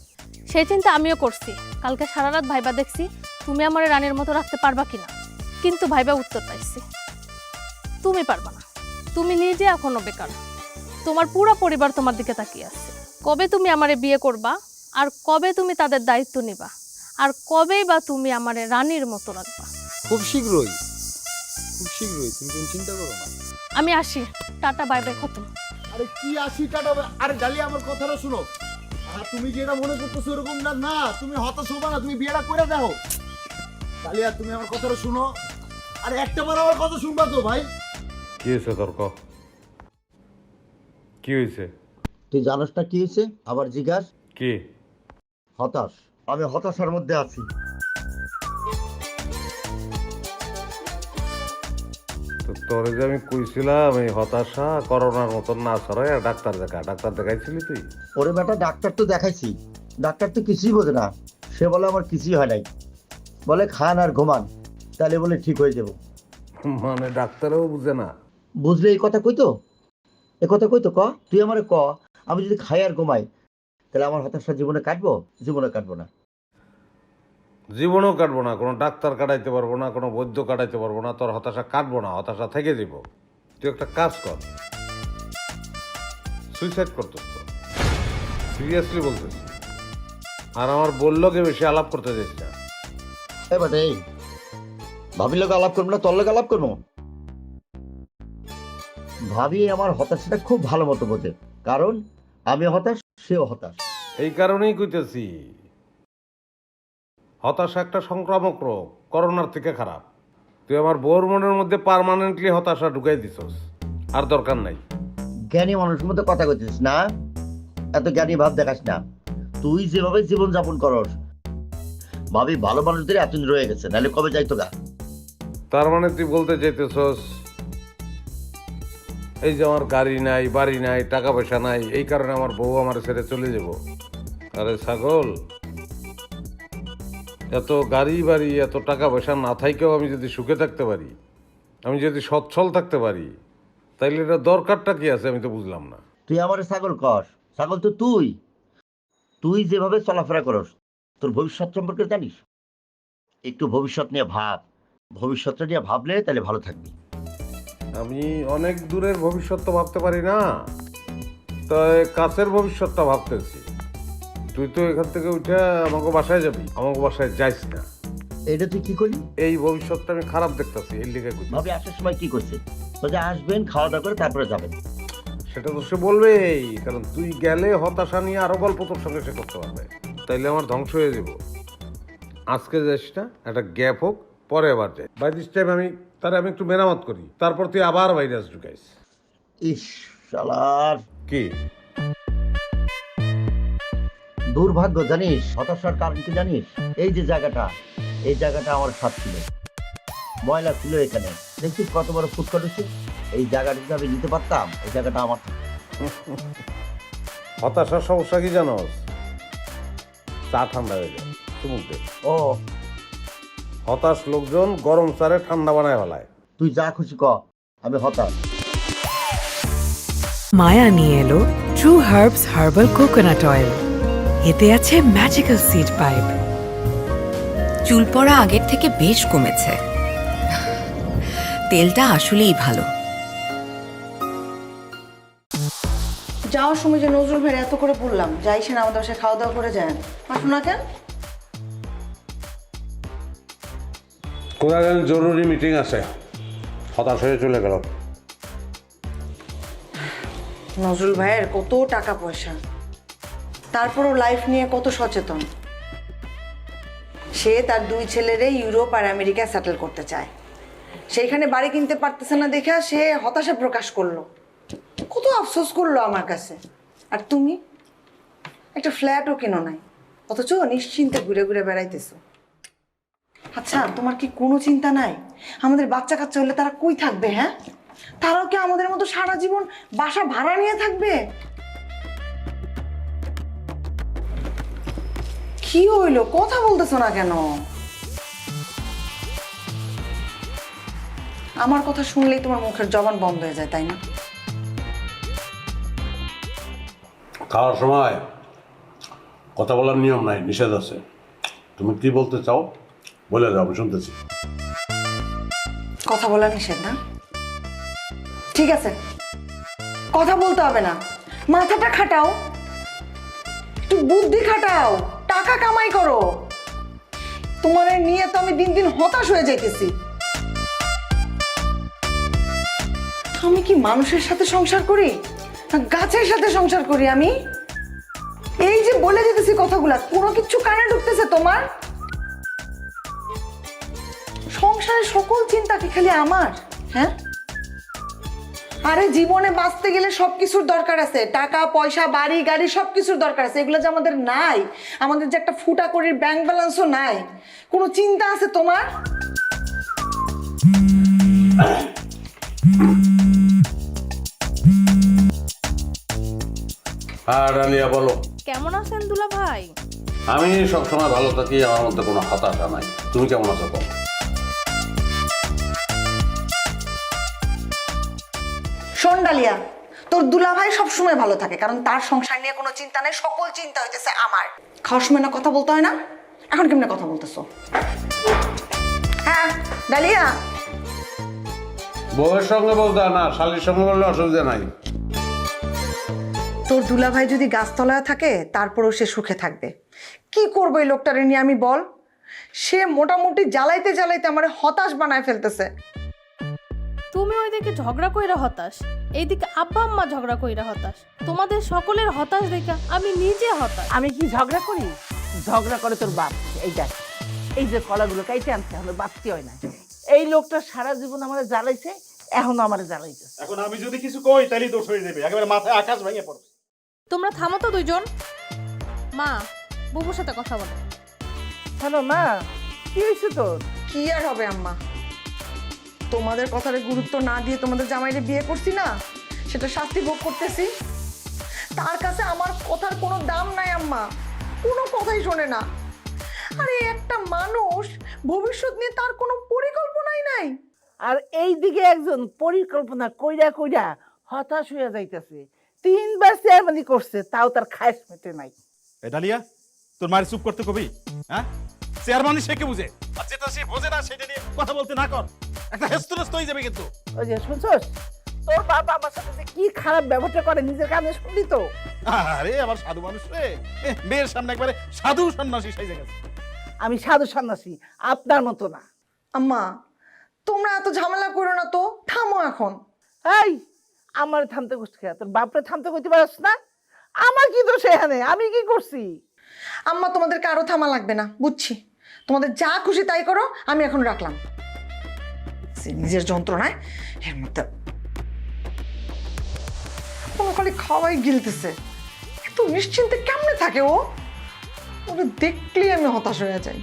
সেই চিন্তা আমিও করছি। কালকে সারা রাত ভাইবা দেখছি তুমি আমার রানীর মতো রাখতে পারবা কিনা, কিন্তু ভাইবা উত্তর পাইছি তুমি পারবা না। তুমি নিজে এখনো বেকার, তোমার পুরো পরিবার তোমার দিকে তাকিয়ে আছে। কবে তুমি আমারে বিয়ে করবা, আর কবে তুমি তাদের দায়িত্ব নিবা, আর কবেই বা তুমি আমারে রানীর মতো রাখবা? খুব শীঘ্রই, খুব শীঘ্রই, তুমি কোনো চিন্তা করো না। আমি আসি, টাটা, বাই বাই, খতম। আরে কি 80 টাকা? আরে ডালিয়া আমার কথাটা শোনো। আর তুমি যেটা মনে করতেছো এরকম না, না তুমি হতাশ হবা না, তুমি বিয়েটা করে দাও। ডালিয়া তুমি আমার কথাটা শোনো। আরে একটা বার আমার কথা শুনবা তো ভাই? কি হয়েছে তর্ক? কি হয়েছে? তুই জানোস না কি হয়েছে? আবার জিজ্ঞাস। কি? হতাশ। আমি হতাশার মধ্যে আছি। তো তোরে যে আমি কইছিলাম এই হতাশা করোনার মতন না ছড়াই আর ডাক্তার দেখাইছিলি তুই? ওরে বেটা, ডাক্তার তো দেখাইছি, ডাক্তার তো কিছুই বোঝে না। সে বলে আমার কিছুই হয় নাই, বলে খান আর ঘুমান, তাহলে বলে ঠিক হয়ে যাব। মানে ডাক্তারও বুঝে না? বুঝলে এই কথা কইতো, এ কথা কইতো। ক তুই আমারে ক, আমি যদি খাই আর ঘুমাই তাহলে আমার হতাশা জীবনে কাটবো? জীবনে কাটবো না। জীবনও কাটবো না, কোনো ডাক্তার কাটাইতে পারবো না, কোনো বৈদ্য কাটাইতে পারবো না, তোর হতাশা কাটবো না, হতাশা থেকে দিব। তুই একটা কাজ কর, সুইসাইড করতেস তো, সিরিয়াসলি বলতেছি। আর আমার বললো কে বেশি আলাপ করতে যাইস না। এবার এই ভাবির লোক আলাপ করবো না, তোর লোক আলাপ করবো? ভাবি আমার হতাশাটা খুব ভালো মতো বোঝে, কারণ আমি হতাশ, সেও হতাশ। এই কারণেই কইতেছি হতাশা একটা সংক্রামক রোগ, করোনার থেকে খারাপ। তুই আমার বউর মনের মধ্যে পার্মানেন্টলি হতাশা ঢুকাই দিছস, আর দরকার নাই। জ্ঞানী মানুষের মতো কথা কইছিস না, এত জ্ঞানী ভাব দেখাস না। তুই যেভাবে জীবন যাপন করস, ভাবি ভালো মানুষদের এতদিন রয়ে গেছে, নাহলে কবে যাইতো গা। তার মানে তুই বলতে চাইতেছস এই যে আমার গাড়ি নাই, বাড়ি নাই, টাকা পয়সা নাই, এই কারণে আমার বউ আমার ছেড়ে চলে যাব? আরে ছাগল, এত গাড়ি বাড়ি এত টাকা পয়সা না থাইকেও আমি যদি সুখে থাকতে পারি, আমি যদি সচ্ছল থাকতে পারি, তাইলে এটা দরকারটা কি আছে আমি তো বুঝলাম না। তুই আমার ছাগল কর? ছাগল তো তুই। তুই যেভাবে চলাফেরা করস, তোর ভবিষ্যৎ সম্পর্কে জানিস? একটু ভবিষ্যৎ নিয়ে ভাব, ভবিষ্যৎটা নিয়ে ভাবলে তাহলে ভালো থাকবি। আমি অনেক দূরের ভবিষ্যৎ তো ভাবতে পারি না, তাই কাছের ভবিষ্যৎটা ভাবতেছি। তুই তো এখান থেকে উঠে আমাকে বাসায় যাবি, আমাকে বাসায় যাইস না। এটা তুই কি করলি? এই ভবিষ্যৎটা আমি খারাপ দেখতেছি, এই লিগে কইতাছি। ভাবি আসার সময় কি করছে? বলছে আসবেন, খাওয়া দাওয়া করে তারপরে যাবেন। সেটা তো সে বলবেই, কারণ তুই গেলে হতাশা নিয়ে আরো গল্প তোর সঙ্গে সে করতে পারবে, তাইলে আমার ধ্বংস হয়ে যাব। আজকে যাস না, একটা গ্যাপ হোক, পরে আবার যাই। বাই দিস টাইম আমি একটু মেরামত করি, তারপর তুই আবার ভাইরাস ঢুকাইস। ইস শালার কি দুর্ভাগ্য জানিস? হতাশার কারণ কি জানিস? এই যে জায়গাটা, এই জায়গাটা আমার সাথ ছিল, ময়লা ছিল এখানে, দেখছিস কত বড় ফুটপাত হচ্ছে। এই জায়গাটা যদি আমি নিতে পারতাম, এই জায়গাটা আমার। হতাশার সমস্যা কি জানোস? চা ঠান্ডা হয়ে যায় চুমুকতে। ও হতাশ লোকজন গরম চারে ঠান্ডা বানায় ফেলায়। তুই যা খুশি ক, আমি হতাশ। মায়া নিয়ে এলো true herbs herbal coconut oil. এতে আছে ম্যাজিক্যাল সিড পাইপ। চুল পড়া আগের থেকে বেশ কমেছে। তেলটা আসলেই ভালো। যাওয়ার সময় যে নজরুল ভাই এত করে বললাম যাইস না, আমাদের বাসায় খাওয়া দাওয়া করে যান, আসুন না কেন? কোথায় জরুরি মিটিং আছে, হতাশ হয়ে চলে গেল। নজরুল ভাইয়ের কত টাকা পয়সা, তারপরও লাইফ নিয়ে কত সচেতন। সে তার 2 ছেলেরে ইউরোপ আর আমেরিকা সেটেল করতে চায়, সেইখানে বাড়ি কিনতে পারতেছে না দেখে সে হতাশা প্রকাশ করলো, কত আফসোস করলো আমার কাছে। আর তুমি একটা ফ্ল্যাটও কেনো নাই, অথচ নিশ্চিন্তে ঘুরে ঘুরে বেড়াইতেছো। আচ্ছা তোমার কি কোনো চিন্তা নাই আমাদের বাচ্চা কাচ্চা হলে তারা কই থাকবে? হ্যাঁ, তারাও কি আমাদের মতো সারা জীবন বাসা ভাড়া নিয়ে থাকবে? কি হইলো, কথা বলতেছো না কেন? আমার কথা শুনলেই তোমার মুখের জবান বন্ধ হয়ে যায়, তাই না? খাওয়ার সময় কথা বলার নিয়ম নাই, নিষেধ আছে। তুমি কি বলতে চাও বলে যাও, আমি শুনতেছি। কথা বলা নিষেধ না? ঠিক আছে, কথা বলতে হবে না, মাথাটা খাটাও, একটু বুদ্ধি খাটাও, টাকা কামাই করো। তোমার নিয়ে তো আমি দিন দিন হতাশ হয়ে যাইতেছি। আমি কি মানুষের সাথে সংসার করি না গাছের সাথে সংসার করি? আমি এই যে বলে যেতেছি কথাগুলা, কোনো কিছু কানে ঢুকতেছে তোমার? সংসারের সকল চিন্তা কি খালি আমার? হ্যাঁ, আরে জীবনে বাঁচতে গেলে সবকিছুর দরকার আছে, টাকা পয়সা বাড়ি গাড়ি সবকিছুর দরকার আছে। এগুলো যে আমাদের নাই, আমাদের যে একটা ফুটা করির ব্যাংক ব্যালেন্সও নাই, কোনো চিন্তা আছে তোমার? হ্যাঁ ডালিয়া বলো। কেমন আছেন দুলা ভাই? আমি সবসময় ভালো থাকি, আমার মধ্যে কোনো হতাশা নাই। তুমি কেমন আছো কম? শোন ডালিয়া, তোর দুলাভাই সবসময় ভালো থাকে, কারণ তার সংসার নিয়ে কোনো চিন্তা নেই, সকল চিন্তা হইতেছে আমার। খাওয়ার সময় না কথা বলতে হয় না? এখন কেমনে কথা বলতেছো? হ্যাঁ ডালিয়া, বউয়ের সঙ্গে বলতে হয় না, শালির সঙ্গে বললে অসুবিধা নাই। তোর দুলাভাই যদি গাছতলায় থাকে তারপরেও সে সুখে থাকবে। কি করবো এই লোকটারে নিয়ে আমি, বল? সে মোটামুটি জ্বালাইতে জ্বালাইতে আমার হতাশ বানায় ফেলতেছে। তুমি ওইদিকে ঝগড়া কইরা হতাশ, এইদিকে আব্বা আম্মা ঝগড়া কইরা হতাশ। তোমাদের সকলের হতাশ দেখা আমি নিজে হতাশ। আমি কি ঝগড়া করি? ঝগড়া করে তোর বাপ। এই দেখ, এই যে কলাগুলো কাইতে আনছে, আমার বাপতি হয় না। এই লোকটা সারা জীবন আমারে জ্বালাইছে, এখন আমারে জ্বালাইছে। এখন আমি যদি কিছু কই তাহলেই দোষ হয়ে যাবে, একেবারে মাথায় আকাশ ভেঙে পড়বে। তোমরা থামো তো দুইজন। মা, বুবুর সাথে কথা বলো। হ্যালো মা, কি হয়েছে তোর? কি আর হবে আম্মা, তোমাদের কথারে গুরুত্ব না দিয়ে তোমাদের জামাইরে বিয়ে করছি না, সেটা শাস্তি ভোগ করতেছি। তার কাছে আমার কথার কোনো দাম নাই আম্মা, কোনো কথাই শোনে না। আরে একটা মানুষ ভবিষ্যৎ নিয়ে তার কোনো পরিকল্পনাই নাই। আর এই দিকে একজন পরিকল্পনা কইরা কইরা হতাশ হইয়া যাইতেছে। 3 বার চেয়ারম্যানি করছে, তাও তার খায়স মেটে নাই। এ ডালিয়া, তোর মায়ের চুপ করতে কবি? হ্যাঁ, চেয়ারম্যান সে কে বুঝে, আর যেটা সে বোঝে না সেটা নিয়ে কথা বলতে না কর, একটা হেস্তনেস্ত হয়ে যাবে কিন্তু। ওই যে শুনছস, তোর বাবা আমার সাথে যে কি খারাপ ব্যবহারটা করে নিজের কানে শুনলি তো? আরে আমার সাধু মানুষ রে, মেয়ের সামনে একবারে সাধু সন্ন্যাসী সাইজে গেছে। আমি সাধু সন্ন্যাসী, আপনার মতো না। আম্মা তোমরা এত ঝামেলা করো না তো, থামো এখন। এই, আমার থামতে কইছ কে? তোর বাপরে থামতে কইতে পারছ না? আমার কি দোষ এখানে? আমি কি করছি? আম্মা তোমাদেরকে আরো থামা লাগবে না, বুঝছি। তোমাদের যা খুশি তাই করো, আমি এখন রাখলাম। নিজের যন্ত্রণায় এর মধ্যে খালি খাওয়াই গিলতেছে। এত নিশ্চিন্তে কেমনে থাকে ও? ওকে দেখলেই আমি হতাশ হয়ে যাই।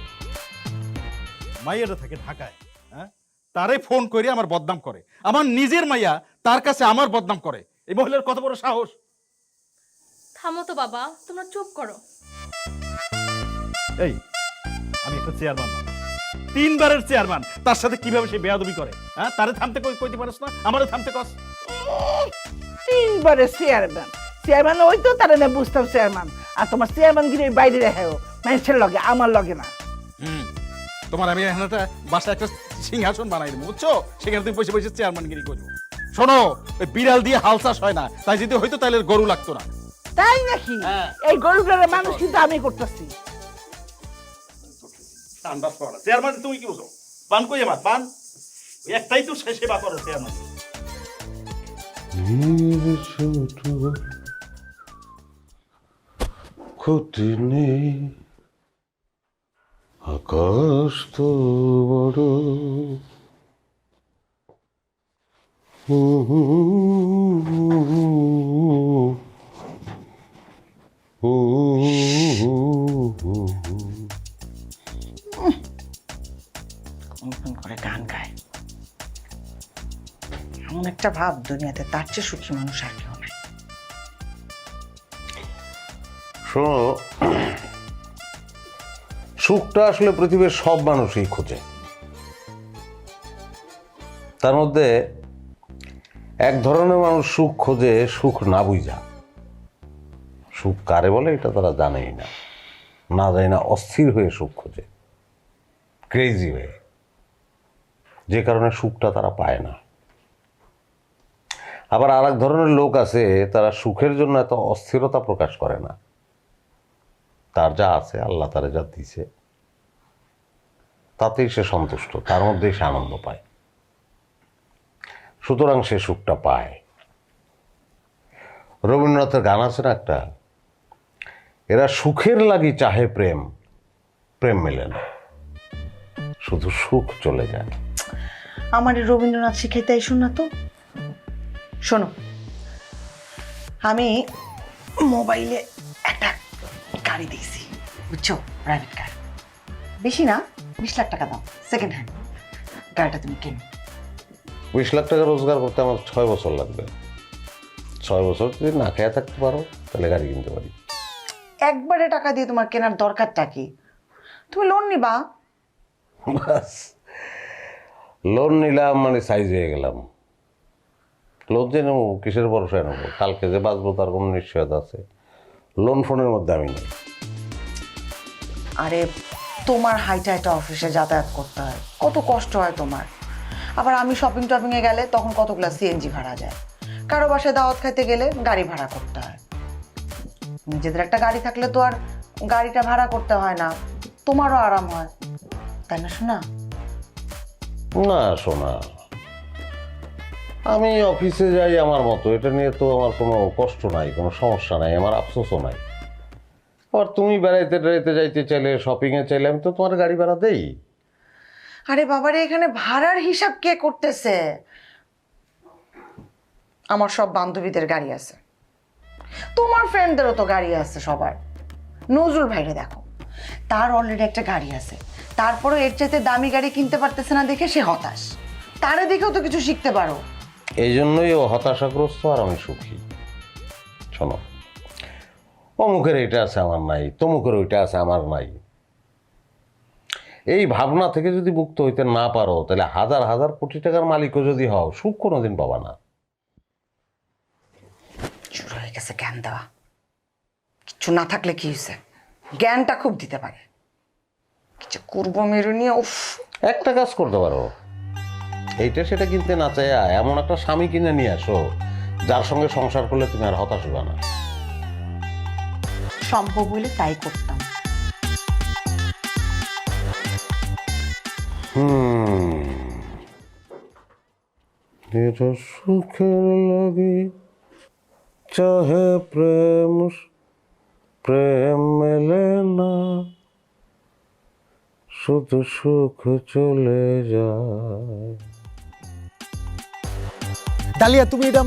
মাইয়াটা থাকে ঢাকায়, হ্যাঁ, তারে ফোন করে আমার বদনাম করে। আমার নিজের মাইয়া তার কাছে আমার বদনাম করে। এই মহিলার কত বড় সাহস! থামো তো বাবা, তোমরা চুপ করো। এই, আমি একটা চেয়ারম্যান, 3 বারের চেয়ারম্যান, তার সাথে কিভাবে সে বেয়াদবি করে? হ্যাঁ, তারে থামতে কইতে পারছ না, আমারে থামতে কস। 3 বারে চেয়ারম্যান, চেয়ারম্যান ওই তো তারে না বুঝতাম চেয়ারম্যান। আর তোমার চেয়ারম্যান গিরে বাইরে রেখেও, মানুষের লগে, আমার লগে না। তোমার আমি এখন একটা বাসায় একটা সিংহাসন বানাই দেবো, বুঝছো? সেখানে তুমি বসে বসে চেয়ারম্যানগিরি করবো। শোনো, ওই বিড়াল দিয়ে হাল চাষ হয় না, তাই যদি হয়তো তাহলে গরু লাগতো না। তাই নাকি? এই গরুটার মানুষ কিন্তু আমি করতেছি। চেয়ারম্যান তুমি কি বুঝো? পান কই আমার পান? ওই একটাই তো সেবা করে চেয়ারম্যান। ক্ষতি নেই, আকাশ তো বড়, করে গান গায়। এমন একটা ভাব, দুনিয়াতে তার চেয়ে সুখী মানুষ আর কেউ নাই। শোনো, সুখটা আসলে পৃথিবীর সব মানুষই খোঁজে। তার মধ্যে এক ধরনের মানুষ সুখ খোঁজে সুখ না বুঝা। সুখ কারে বলে এটা তারা জানেই না, না জানি না অস্থির হয়ে সুখ খোঁজে, ক্রেজি হয়ে, যে কারণে সুখটা তারা পায় না। আবার আর এক ধরনের লোক আছে, তারা সুখের জন্য এত অস্থিরতা প্রকাশ করে না। তার যা আছে, আল্লাহ তারা যা দিছে তাতেই সে সন্তুষ্ট, তার মধ্যেই সে আনন্দ পায়, সুতরাং সে সুখটা পায়। রবীন্দ্রনাথের গান আছে না একটা, এরা সুখের লাগি চাহে প্রেম, প্রেম মেলে না, শুধু সুখ চলে যায়। আমার এই রবীন্দ্রনাথ শিখাইতে আইসুন না তো। শোনো, আমি মোবাইলে একটা গাড়ি দিয়েছি, বুঝছো, প্রাইভেট কার, বেশি না, 20 লাখ টাকা দাও, সেকেন্ড হ্যান্ড। গাড়িটা তুমি কেনো। 20 লাখ টাকা রোজগার করতে আমার 6 বছর লাগবে। 6 বছর যদি না খেয়ে থাকতে পারো তাহলে গাড়ি কিনতে পারি। একবারে টাকা দিয়ে তোমার কেনার দরকারটা কি? তুমি লোন নিবা। বাস, লোন নিলাম মানে সাইজ হয়ে গেলাম। লোন যে নেবো, কিসের ভরসায় নেবো? কালকে যে বাঁচবো তার কোনো নিশ্চয়তা আছে? লোন ফোনের মধ্যে আমি নেই। আরে তোমার হাইটা একটা অফিসে যাতায়াত করতে হয়, কত কষ্ট হয় তোমার। আবার আমি শপিং টপিংয়ে গেলে তখন কতগুলো সিএনজি ভাড়া যায়। কারো বাসায় দাওয়াত খাইতে গেলে গাড়ি ভাড়া করতে হয়। নিজেদের একটা গাড়ি থাকলে তো আর গাড়িটা ভাড়া করতে হয় না, তোমারও আরাম হয়, তাই না শোনা? না শোনা, আমি অফিসে যাই আমার মতো, এটা নিয়ে তো আমার কোনো কষ্ট নাই, কোনো সমস্যা নাই, আমার আফসোসও নাই। আর তুমি বেড়াইতে টেড়াইতে যাইতে চাইলে, শপিংয়ে চাইলে আমি তো তোমার গাড়ি ভাড়া দেই। আরে বাবারে, এখানে ভাড়ার হিসাব কে করতেছে? আমার সব বান্ধবীদের গাড়ি আছে, তোমার ফ্রেন্ডদেরও তো গাড়ি আছে সবার। নজরুল ভাইরে দেখো, তার অলরেডি একটা গাড়ি আছে, তারপরে এর চাইতে দামি গাড়ি কিনতে পারতেছে না দেখে সে হতাশ। তারে দেখেও তো কিছু শিখতে পারো। এই জন্যই ও হতাশাগ্রস্ত আর আমি সুখী। শোনো, অমুকের এটা আছে আমার নাই, তমুকের ওইটা আছে আমার নাই, এই ভাবনা থেকে যদি মুক্ত হইতে না পারো তাহলে হাজার হাজার কোটি টাকার মালিকও যদি হও, সুখ কোনোদিন পাবা না। শুরু হয়ে গেছে জ্ঞান দেওয়া। কিছু না থাকলে কি হয়েছে, জ্ঞানটা খুব দিতে পারে। কিছু করবো মেরু নিয়ে, উফ। একটা কাজ করতে পারো, এইটা সেটা কিনতে না চাই এমন একটা স্বামী কিনে নিয়ে আসো যার সঙ্গে সংসার করলে তুমি আর হতাশ হবে না। সম্ভব হইলে তাই করতাম। এটা সুখের লাগি চাহে প্রেম, প্রেম মেলে না, শুধু সুখ চলে যায়। ডালিয়া তুমি এটা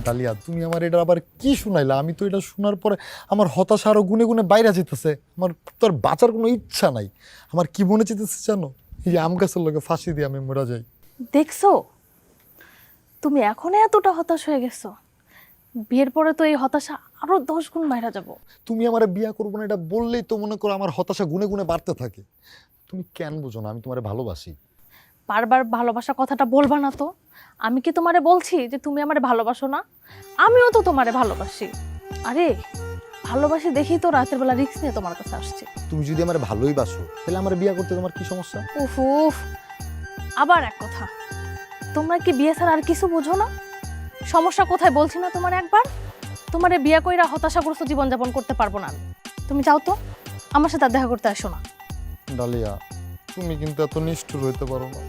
ডালিয়া তুমি আমার এটা আবার কি শুনাইলা? আমি তো এটা শোনার পরে আমার হতাশা আরো গুনে গুনে বাইরে যেতেছে। আমার তোর বাঁচার কোনো ইচ্ছা নাই। আমার কি মনে চেতেছে জানো, এই আম গাছের লোকে ফাঁসি দিয়ে আমি মরা যাই। দেখছো, তুমি এখনই এতটা হতাশ হয়ে গেছো, বিয়ের পরে তো এই হতাশা আরো 10 গুণ বাইরে যাব। তুমি আমার বিয়া করবো না এটা বললেই তো মনে করো আমার হতাশা গুনে গুনে বাড়তে থাকে। তুমি কেন বুঝো না আমি তোমারে ভালোবাসি? বারবার ভালোবাসা কথাটা বলবা না তো। আমি কি তোমারে বলছি যে তুমি আমারে ভালোবাসো না? আমিও তো তোমারে ভালোবাসি। আরে ভালোবাসি দেখি তো রাতের বেলা রিস্ক নিয়ে তোমার কাছে আসছি। তুমি যদি আমার ভালোই বাসো তাহলে আমার বিয়া করতে তোমার কি সমস্যা? উফ উফ, আবার এক কথা, তোমরা কি বিয়ে ছাড়া আর কিছু বুঝো না? সমস্যা কোথায় বলছি না তোমার একবার? তোমারে বিয়ে কইরা হতাশাগ্রস্ত জীবনযাপন করতে পারবো না আমি। তুমি যাও তো, আমার সাথে আর দেখা করতে আসো না। ডালিয়া তুমি কিন্তু এত নিষ্ঠুর হইতে পারো না।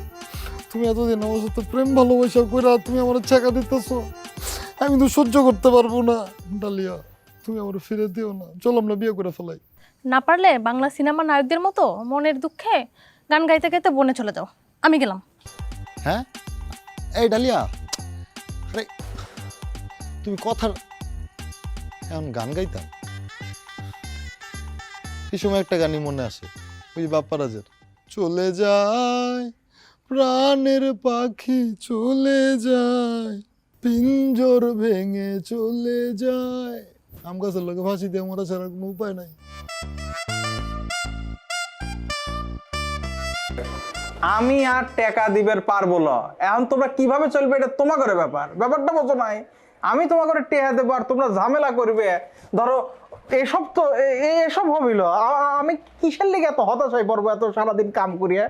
তুমি এতদিন আমার সাথে প্রেম ভালোবাসা কইরা তুমি আমার ছেঁকা দিতেছো, আমি তো সহ্য করতে পারবো না। ডালিয়া তুমি আমার ফিরে দিও না, চলো আমরা বিয়ে করে ফেলাই। না পারলে বাংলা সিনেমা নায়কদের মতো মনের দুঃখে গান গাইতে গাইতে বনে চলে যাও। আমি গেলাম। হ্যাঁ এই ডালিয়া, আরে তুমি কথা এখন গান গাইতাম, এই সময় একটা গানই মনে আসে, ওই বাপ্পারাজের চলে যায় প্রাণের পাখি চলে যায় পিঞ্জর ভেঙে চলে যায়। আম গাছের লোকে ফাঁসি দিয়ে মরা ছাড়া কোনো উপায় নাই। আমি আর টাকা দিবার পারবো না। এখন তোমরা কিভাবে চলবে এটা তোমাদের ব্যাপারটা বোঝো নাই। আমি তোমাকে টেহা দেবো আর তোমরা ঝামেলা করবে। ধরো এসব তো এসব হবিল। আমি কিসের লেগে এত হতাশ হয়ে পড়বো এত সারাদিন কাম করিয়া?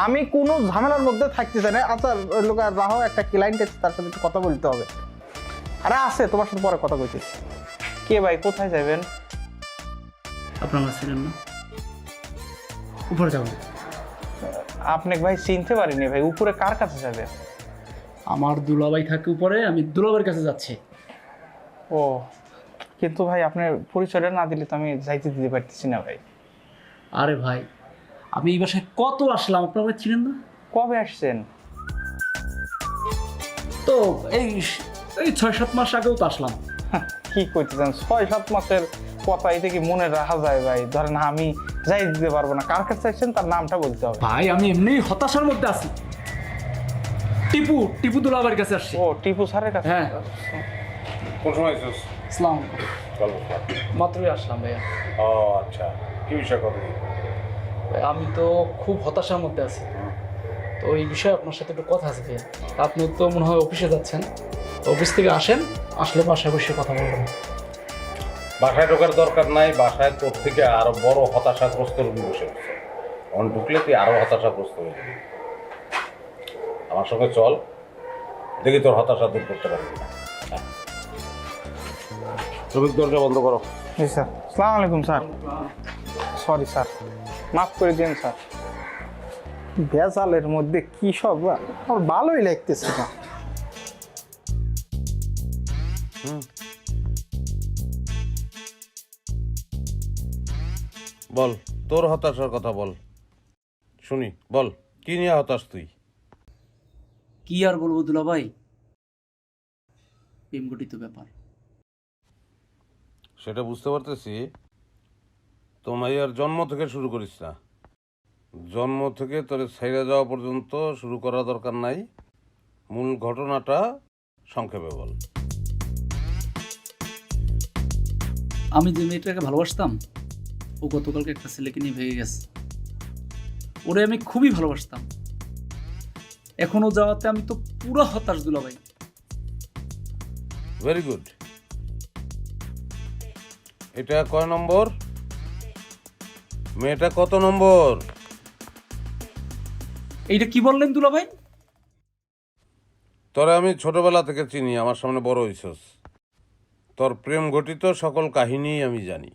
আমি কোনো ঝামেলার মধ্যে থাকতে চাই না। আচ্ছা ওই লোক রাহো, একটা ক্লায়েন্ট আছে, তার সাথে একটু কথা বলতে হবে। আরে আছে, তোমার সাথে পরে কথা কইতেছি। কে ভাই, কোথায় যাবেন? আপনারা ছিলেন না, উপরে যাবেন। আপনাকে ভাই চিনতে পারিনি ভাই, উপরে কার কাছে যাবে? আমার দুলাভাই থাকে উপরে, আমি দুলাভাইয়ের কাছে যাচ্ছি। ও, কিন্তু ভাই আপনার পরিচয়টা না দিলে তো আমি যাইতে দিতে পারতেছি না ভাই। আরে ভাই, আমি এই বাসায় কত আসলাম, আপনারা আমাকে চিনেন না? কবে আসছেন? তো এই 6-7 মাস আগেও তো আসলাম। কি করতেছেন? 6-7 মাসের কথা এটা কি মনে রাখা যায় ভাই? ধরেন আমি যাই দিতে পারবো না। কার কাছে আসছেন তার নামটা বলতে হবে। ভাই আমি এমনি হতাশার মধ্যে আছি। টিপু দুলাভাইয়ের কাছে আসছি। ও, টিপু স্যারের কাছে? হ্যাঁ। কোন সময় এসেছিস? আসসালামু আলাইকুম। মাত্রই আসলাম ভাইয়া। ও আচ্ছা, কি বিষয় কথা? ভাই, আমি তো খুব হতাশার মধ্যে আছি, তো এই বিষয়ে আপনার সাথে একটু কথা আছে ভাইয়া। আপনি তো মনে হয় অফিসে যাচ্ছেন, অফিস থেকে আসেন, আসলে বাসায় বসে কথা বলবেন। বাসায় ঢোকার দরকার নাই, বাসায় তোর থেকে আরো বড় হতাশাগ্রস্ত রোগী বসে বসে অন ঢুকলে তুই আরো হতাশাগ্রস্ত হয়ে যাবি। আমার সঙ্গে চল, দেখি তোর হতাশা দূর করতে পারবি না। শ্রমিক দরজা বন্ধ করো। জি স্যার। আসসালামু আলাইকুম স্যার। সরি স্যার, মাফ করে দিন স্যার। বেজালের মধ্যে কি সব আমার ভালোই লাগতেছে না। বল, তোর হতাশার কথা বল, শুনি। বল, কি নিয়ে হতাশ তুই? কি আর বলবো দুলাভাই, প্রেম গঠিত ব্যাপার। সেটা বুঝতে পারতেছি। তোমার আর জন্ম থেকে শুরু করিস না, জন্ম থেকে তোর ছেড়ে যাওয়া পর্যন্ত শুরু করা দরকার নাই। মূল ঘটনাটা সংক্ষেপে বল। আমি যে মেয়েটাকে ভালোবাসতাম, ও গতকালকে একটা ছেলেকে নিয়ে ভেঙে গেছে। ওরে আমি খুবই ভালোবাসতাম, এখনো যাওয়াতে আমি তো পুরো হতাশ দুলাভাই। Very good. এটা কয় নম্বর? মেয়েটা কত নম্বর? এইটা কি বললেন দুলাভাই? তোরে আমি ছোটবেলা থেকে চিনি, আমার সামনে বড় হইছস, তোর প্রেম ঘটিত সকল কাহিনী আমি জানি।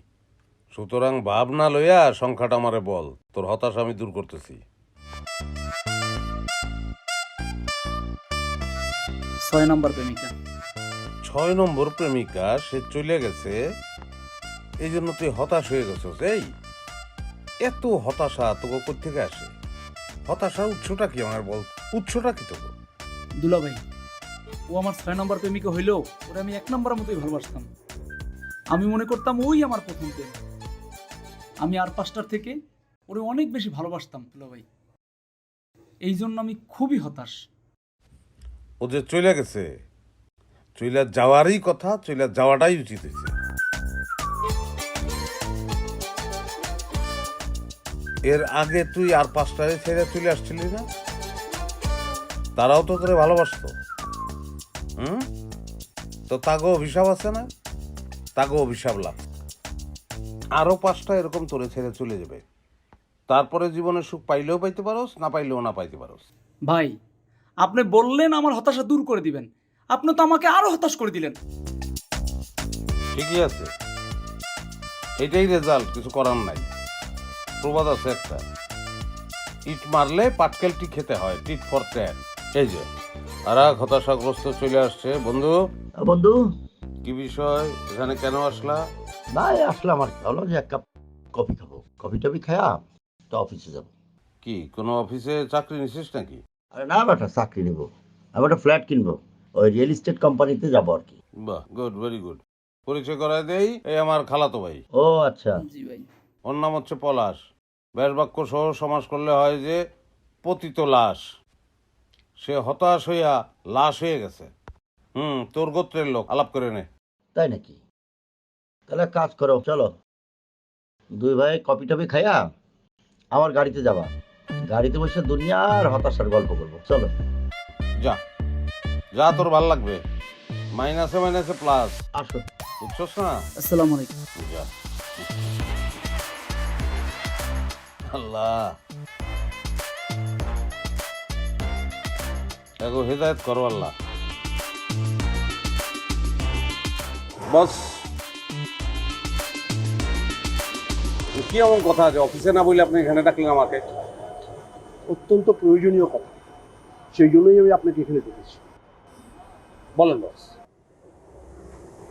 সুতরাং ভাবনা লইয়া সংখ্যাটা আমারে বল, তোর হতাশা আমি দূর করতেছি। 6 নম্বর প্রেমিকা। 6 নম্বর প্রেমিকা, সে চলে গেছে, এই জন্য তুই হতাশ হয়ে গেছস। এই এত হতাশা তোকে কোত্থেকে আসে? হতাশার উৎসটা কি আমার বল, উৎসটা কি তোকে? দুলাভাই, ও আমার 6 নম্বর প্রেমিকা হইলেও ওরে আমি 1 নম্বরের মতোই ভালোবাসতাম। আমি মনে করতাম ওই আমার প্রথম প্রেম। আমি আর 5টার থেকে ওরে অনেক বেশি ভালোবাসতাম দুলাভাই, এই জন্য আমি খুবই হতাশ। ও যে চলে গেছে, চলে যাওয়ারই কথা, চলে যাওয়াটাই উচিত হয়েছে। এর আগে তুই আর 5টায় ছেড়ে চলে আসছিলি না? তারাও তো তোরে ভালোবাসতো। তো তাগো অভিশাপ আছে না? তাগো অভিশাপ লাভ। আরো 5টা এরকম তোরে ছেড়ে চলে যাবে, তারপরে জীবনে সুখ পাইলেও পাইতে পারোস, না পাইলেও না পাইতে পারোস। ভাই, আপনি বললেন আমার হতাশা দূর করে দিবেন, আপনি তো আমাকে আরো হতাশ করে দিলেন। ঠিকই আছে, এটাই রেজাল্ট, কিছু করার নাই। প্রবাদ আছে একটা, ইট মারলে পাটকেলটি খেতে হয়, টিট ফর ট্যাট। এই যে আর এক হতাশাগ্রস্ত চলে আসছে। বন্ধু, বন্ধু, কি বিষয়, এখানে কেন আসলা? ভাই আসলাম আর কি, হলো যে 1 কাপ কফি খাবো, কফি টফি খায়া তো অফিসে যাবো। কি কোনো অফিসে চাকরি নিছিস নাকি? আরে না বেটা, চাকরি নিবো, আমি একটা ফ্ল্যাট কিনবো, ওই রিয়েল এস্টেট কোম্পানিতে যাবো আর কি। বাহ, গুড, ভেরি গুড। পরিচয় করায় দেই, এই আমার খালাতো ভাই। ও আচ্ছা। জি ভাই। ওর নাম হচ্ছে পলাশ। ব্যাস বাক্য সহ সমাস করলে হয় যে পতিত লাশ। সে হতাশ হইয়া লাশ হয়ে গেছে। তোর গোত্রের লোক, আলাপ করে নে। তাই নাকি? তাহলে কাজ করো, চলো 2 ভাই কফি টফি খাইয়া আমার গাড়িতে যাবা, গাড়িতে বসে দুনিয়ার হতাশার গল্প করবো, চলো। যা যা, তোর ভাল লাগবে, মাইনাসে মাইনাসে প্লাস। আসো। বুঝছস না? আসসালামু আলাইকুম। যা। আল্লাহ এগো হেদায়েত করো আল্লাহ। বস কি এমন কথা আছে অফিসে না বলে আপনি এখানে ডাকলেন আমাকে? অত্যন্ত প্রয়োজনীয় কথা, সেই জন্যই আমি আপনাকে এখানে ডেকেছি। বলেন বস।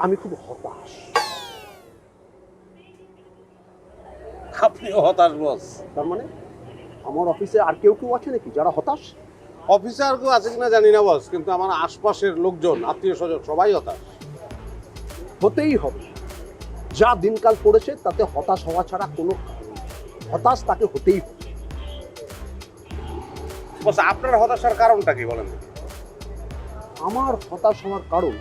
আমি খুব হতাশ। আপনিও হতাশ বস? তার মানে আমার অফিসে আর কেউ কেউ আছে নাকি যারা হতাশ? অফিসে আর কেউ আছে কিনা জানি না বস, কিন্তু আমার আশপাশের লোকজন, আত্মীয় স্বজন সবাই হতাশ। হতেই হবে, যা দিনকাল পড়েছে তাতে হতাশ হওয়া ছাড়া কোনো কারণ নেই। হতাশ তাকে হতেই হবে। বস আপনার হতাশার কারণটা কি বলেন? আমার হতাশ হওয়ার কারণ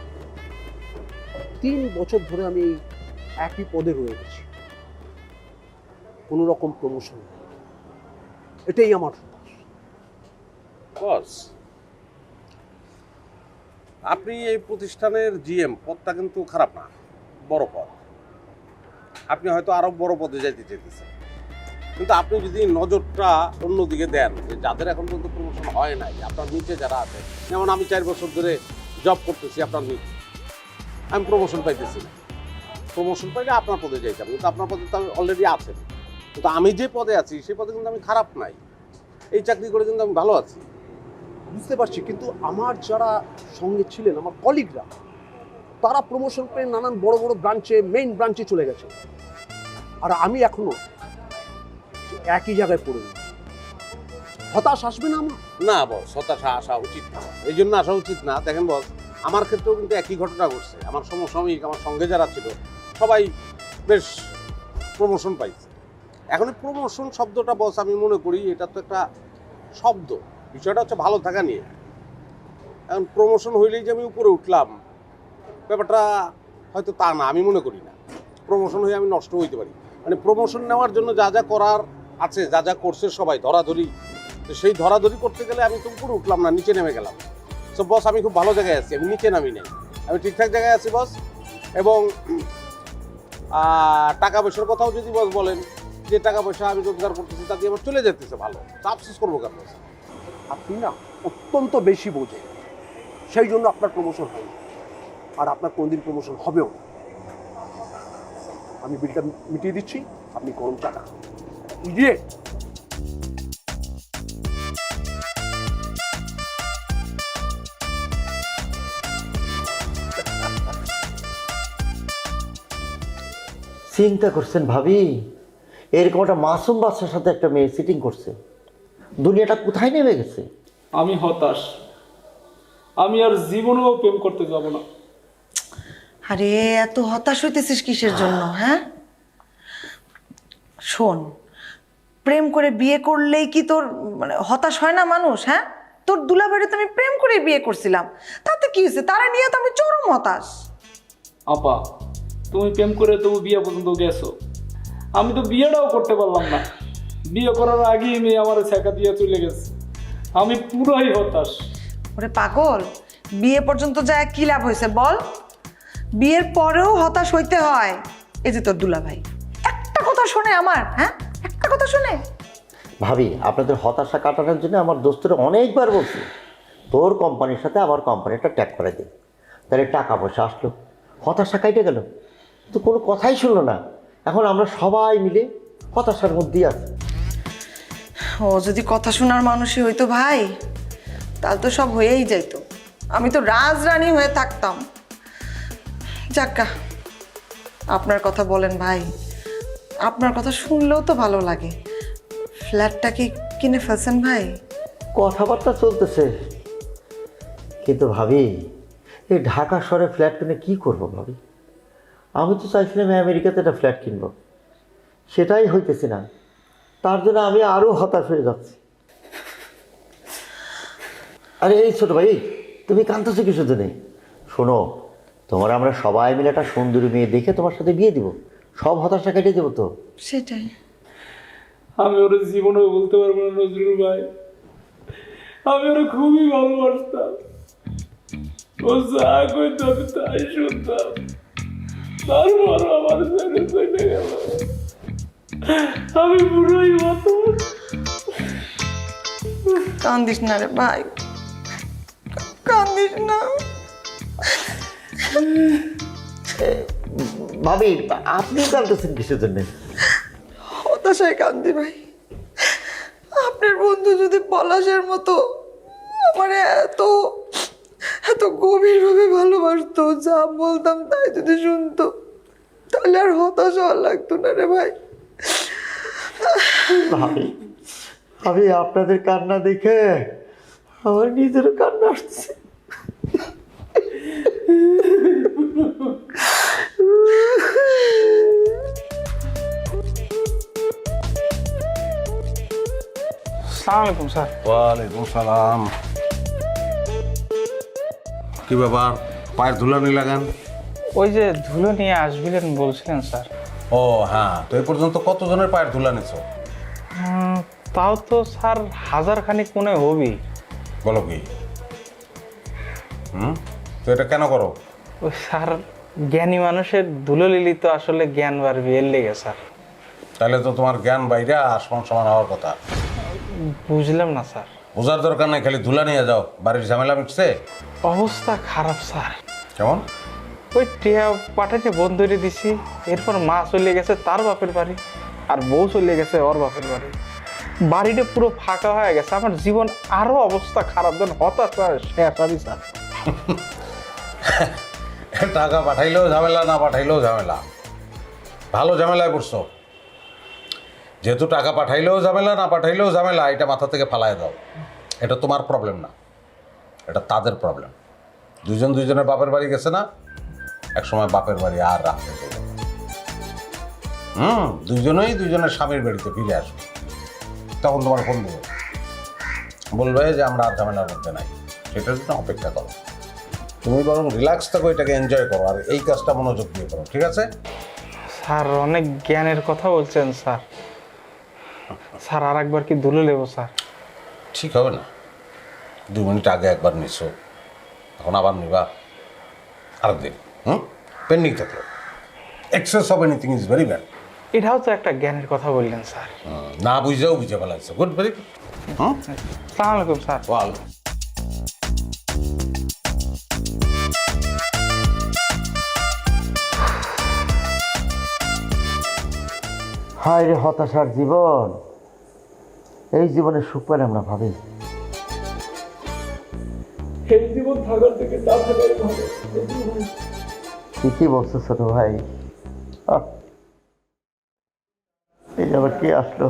3 বছর ধরে আমি এই একই পদে রয়ে গেছি, কোনো রকম প্রমোশন, এটাই আমার হতাশ। বস আপনি এই প্রতিষ্ঠানের জিএম পদটা কিন্তু খারাপ না, বড় পদ। আপনি হয়তো আরো বড় পদে যাইতে চাইতেছেন, কিন্তু আপনি যদি নজরটা অন্যদিকে দেন, যে যাদের এখন পর্যন্ত প্রমোশন হয় নাই, আপনার নিচে যারা আছে, যেমন আমি 4 বছর ধরে জব করতেছি আপনার নিচে, আমি প্রমোশন পাইতেছি না। প্রমোশন পাইলে আপনার পদে যাইতাম, কিন্তু আপনার পদে তো অলরেডি আছেন। কিন্তু আমি যে পদে আছি সেই পদে কিন্তু আমি খারাপ নাই, এই চাকরি করে কিন্তু আমি ভালো আছি। বুঝতে পারছি, কিন্তু আমার যারা সঙ্গে ছিলেন, আমার কলিগরা, তারা প্রমোশন পেয়ে নানান বড় বড় ব্রাঞ্চে, মেইন ব্রাঞ্চে চলে গেছে, আর আমি এখনো একই জায়গায় পড়ে নেই। হতাশ আসবে না আমার? না বস, হতাশা আসা উচিত না, এই জন্য আসা উচিত না। দেখেন বস, আমার ক্ষেত্রেও কিন্তু একই ঘটনা ঘটছে। আমার সমসাময়িক, আমার সঙ্গে যারা ছিল সবাই বেশ প্রমোশন পাইছে। এখন প্রমোশন শব্দটা বস আমি মনে করি এটা তো একটা শব্দ, বিষয়টা হচ্ছে ভালো থাকা নিয়ে। এখন প্রমোশন হইলেই যে আমি উপরে উঠলাম, ব্যাপারটা হয়তো তা না, আমি মনে করি না। প্রমোশন হয়ে আমি নষ্ট হইতে পারি, মানে প্রমোশন নেওয়ার জন্য যা যা করার আছে, যা যা করছে সবাই ধরাধরি, তো সেই ধরাধরি করতে গেলে আমি তো উপরে উঠলাম না, নিচে নেমে গেলাম। সো বস আমি খুব ভালো জায়গায় আছি, আমি নিচে নামি নাই, আমি ঠিকঠাক জায়গায় আছি বস। এবং টাকা পয়সার কথাও যদি বস বলেন, যে টাকা পয়সা আমি রোজগার করতেছি তাতে আমার চলে যেতেছে ভালো, তা আফসোস করবো কেন? আপনি না অত্যন্ত বেশি বোঝেন, সেই জন্য আপনার প্রমোশন হয়নি, আর আপনার কোনদিন প্রমোশন হবেও না। আমি বিলটা মিটিয়ে দিচ্ছি, আপনি গরম টাকা ইয়ে। চিন্তা করছেন ভাবি, এরকম একটা মাসুম বাচ্চার সাথে একটা মেয়ে সিটিং করছে, দুনিয়াটা কোথায় নেমে গেছে। আমি হতাশ, আমি আর জীবনেও প্রেম করতে যাব না। আরে এত হতাশ হইতেছিস কিসের জন্য? হ্যাঁ শোন, প্রেম করে বিয়ে করলেই কি তোর মানে হতাশ হয় না মানুষ? হ্যাঁ, তোর দুলাভাইরে তো আমি প্রেম করে বিয়ে করছিলাম, তাতে কি হয়েছে? তারা নিয়ে তো আমি চরম হতাশ। আপা তুমি প্রেম করে তবু বিয়ে পর্যন্ত গেছো, আমি তো বিয়েটাও করতে পারলাম না। বিয়ে করার আগেই মেয়ে আমার ছেঁকা দিয়ে চলে গেছে, আমি পুরোই হতাশ। ওরে পাগল, বিয়ে পর্যন্ত যায় কি লাভ হয়েছে বল? বিয়ের পরেও হতাশ হইতে হয়। এই যে তোর দুলাভাই একটা কথা শোনে আমার, হ্যাঁ একটা কথা শোনে। ভাবি আপনাদের হতাশা কাটানোর জন্য আমার দোস্তরা অনেকবার বলছি তোর কোম্পানির সাথে আমার কোম্পানিটা ট্যাগ করে দিই, তাহলে টাকা পয়সা আসলো, হতাশা কাটে গেল। তো কোনো কথাই শুনলো না, এখন আমরা সবাই মিলে হতাশার মধ্যেই আছি। ও যদি কথা শোনার মানুষই হইতো ভাই, তাহলে তো সব হয়েই যাইতো, আমি তো রাজরানী হয়ে থাকতাম। যাক্কা, আপনার কথা বলেন ভাই, আপনার কথা শুনলেও তো ভালো লাগে। ফ্ল্যাটটা কি কিনে ফেলছেন ভাই? কথাবার্তা চলতেছে, কিন্তু ভাবি এই ঢাকা শহরে ফ্ল্যাট কিনে কী করবো ভাবি? আমি তো চাইছিলাম আমেরিকাতে একটা ফ্ল্যাট কিনবো, সেটাই হইতেছে না, তার জন্য আমি আরও হতাশ হয়ে যাচ্ছি। আরে এই ছোটো ভাই, তুমি কাঁদতেছো কিছু তো নেই, শোনো, তোমার আমরা সবাই মিলে একটা সুন্দরী মেয়ে দেখে তোমার সাথে বিয়ে দিব, সব হতাশা কেটে দেবো তো। সেটাই। আমি ওর জীবনেও বলতে পারবো না নজরুল ভাই, আমি ওরা খুবই ভালোবাসতাম, ও যা কইতো আমি তাই শুনতাম। তারপর আমার ছেলে চলে গেল, আমি বুড়োই মতো। কান্দিস না রে ভাই, কান্দিস না। ভাবি আপনি কাঁদতেছেন কিসের জন্য? হতাশায় কান্দি ভাই। আপনার বন্ধু যদি পলাশের মতো আমার এত এত গভীরভাবে ভালোবাসতো, যা বলতাম তাই যদি শুনতো, তাহলে আর হতাশা হওয়ার লাগতো না রে ভাই। ভাবি আমি আপনাদের কান্না দেখে আমার নিজেরও কান্না আসছে। আসসালামু আলাইকুম স্যার। ওয়ালাইকুম সালাম। কি ব্যাপার, পায়ের ধুলানি লাগান? ওই যে ধুলো নিয়ে আসবিলেন বলছিলেন স্যার। ও হ্যাঁ, তো এই পর্যন্ত কতজনের পায়ের ধুলা নিছো? তাও তো স্যার 1000 খানিক মনে হবি। বলো কি? তো এটা কেন করো? ওই স্যার, জ্ঞানী মানুষের ধুলো লিলি তো আসলে জ্ঞান বাড়বি, এর লেগে স্যার। তাহলে তো তোমার জ্ঞান বাইরে আসমান সমান হওয়ার কথা। বুঝলাম না স্যার। বোঝার দরকার নাই, খালি ধুলা নিয়ে যাও। বাড়ির ঝামেলা মিটছে? অবস্থা খারাপ স্যার। কেমন? ওই টিয়া পাঠাতে বন্ধুরে দিছি, এরপর মা চলে গেছে তার বাপের বাড়ি, আর বউ চলে গেছে ওর বাপের বাড়ি। বাড়িটা পুরো ফাঁকা হয়ে গেছে। আমার জীবন আরো অবস্থা খারাপ, দেন হতাশা শেষ আমি স্যার। টাকা পাঠাইলেও ঝামেলা, না পাঠাইলেও ঝামেলা। ভালো ঝামেলায় পড়ছো। যেহেতু টাকা পাঠাইলেও ঝামেলা, না পাঠাইলেও ঝামেলা, এটা মাথা থেকে ফালাই দাও। এটা তোমার প্রবলেম না, এটা তাদের প্রবলেম। দুজনের বাপের বাড়ি গেছে না, একসময় বাপের বাড়ি আর রাখতে চলে। দুজনের স্বামীর বাড়িতে ফিরে আসবে। তখন তোমার ফোন দেবে, বলবে যে আমরা আর ঝামেলার মধ্যে নাই। সেটার জন্য অপেক্ষা করো। তুমি বরং রিল্যাক্স থাকো, এটাকে এনজয় করো, আর এই কাজটা মনোযোগ দিয়ে করো, ঠিক আছে? স্যার অনেক জ্ঞানের কথা বলছেন স্যার। স্যার আর একবার কি ধুলো নেবো স্যার? ঠিক হবে না। 2 মিনিট আগে একবার নিছো, এখন আবার নিবা আরেকদিন। পেন্ডিং থাকলো। Access of anything is very bad. এটাও তো একটা জ্ঞানের কথা বললেন স্যার। না বুঝেও বুঝে ফেলাইছো। Good, very good. আসসালামু আলাইকুম স্যার। ওয়াল। হায় রে হতাশার জীবন, এই জীবনে সুখ পেলে আমরা ভাবি। এই জীবন থাকার থেকে না থাকাই ভালো। ঠিকই বলছো ছোট ভাই। এই আবার কে আসলো?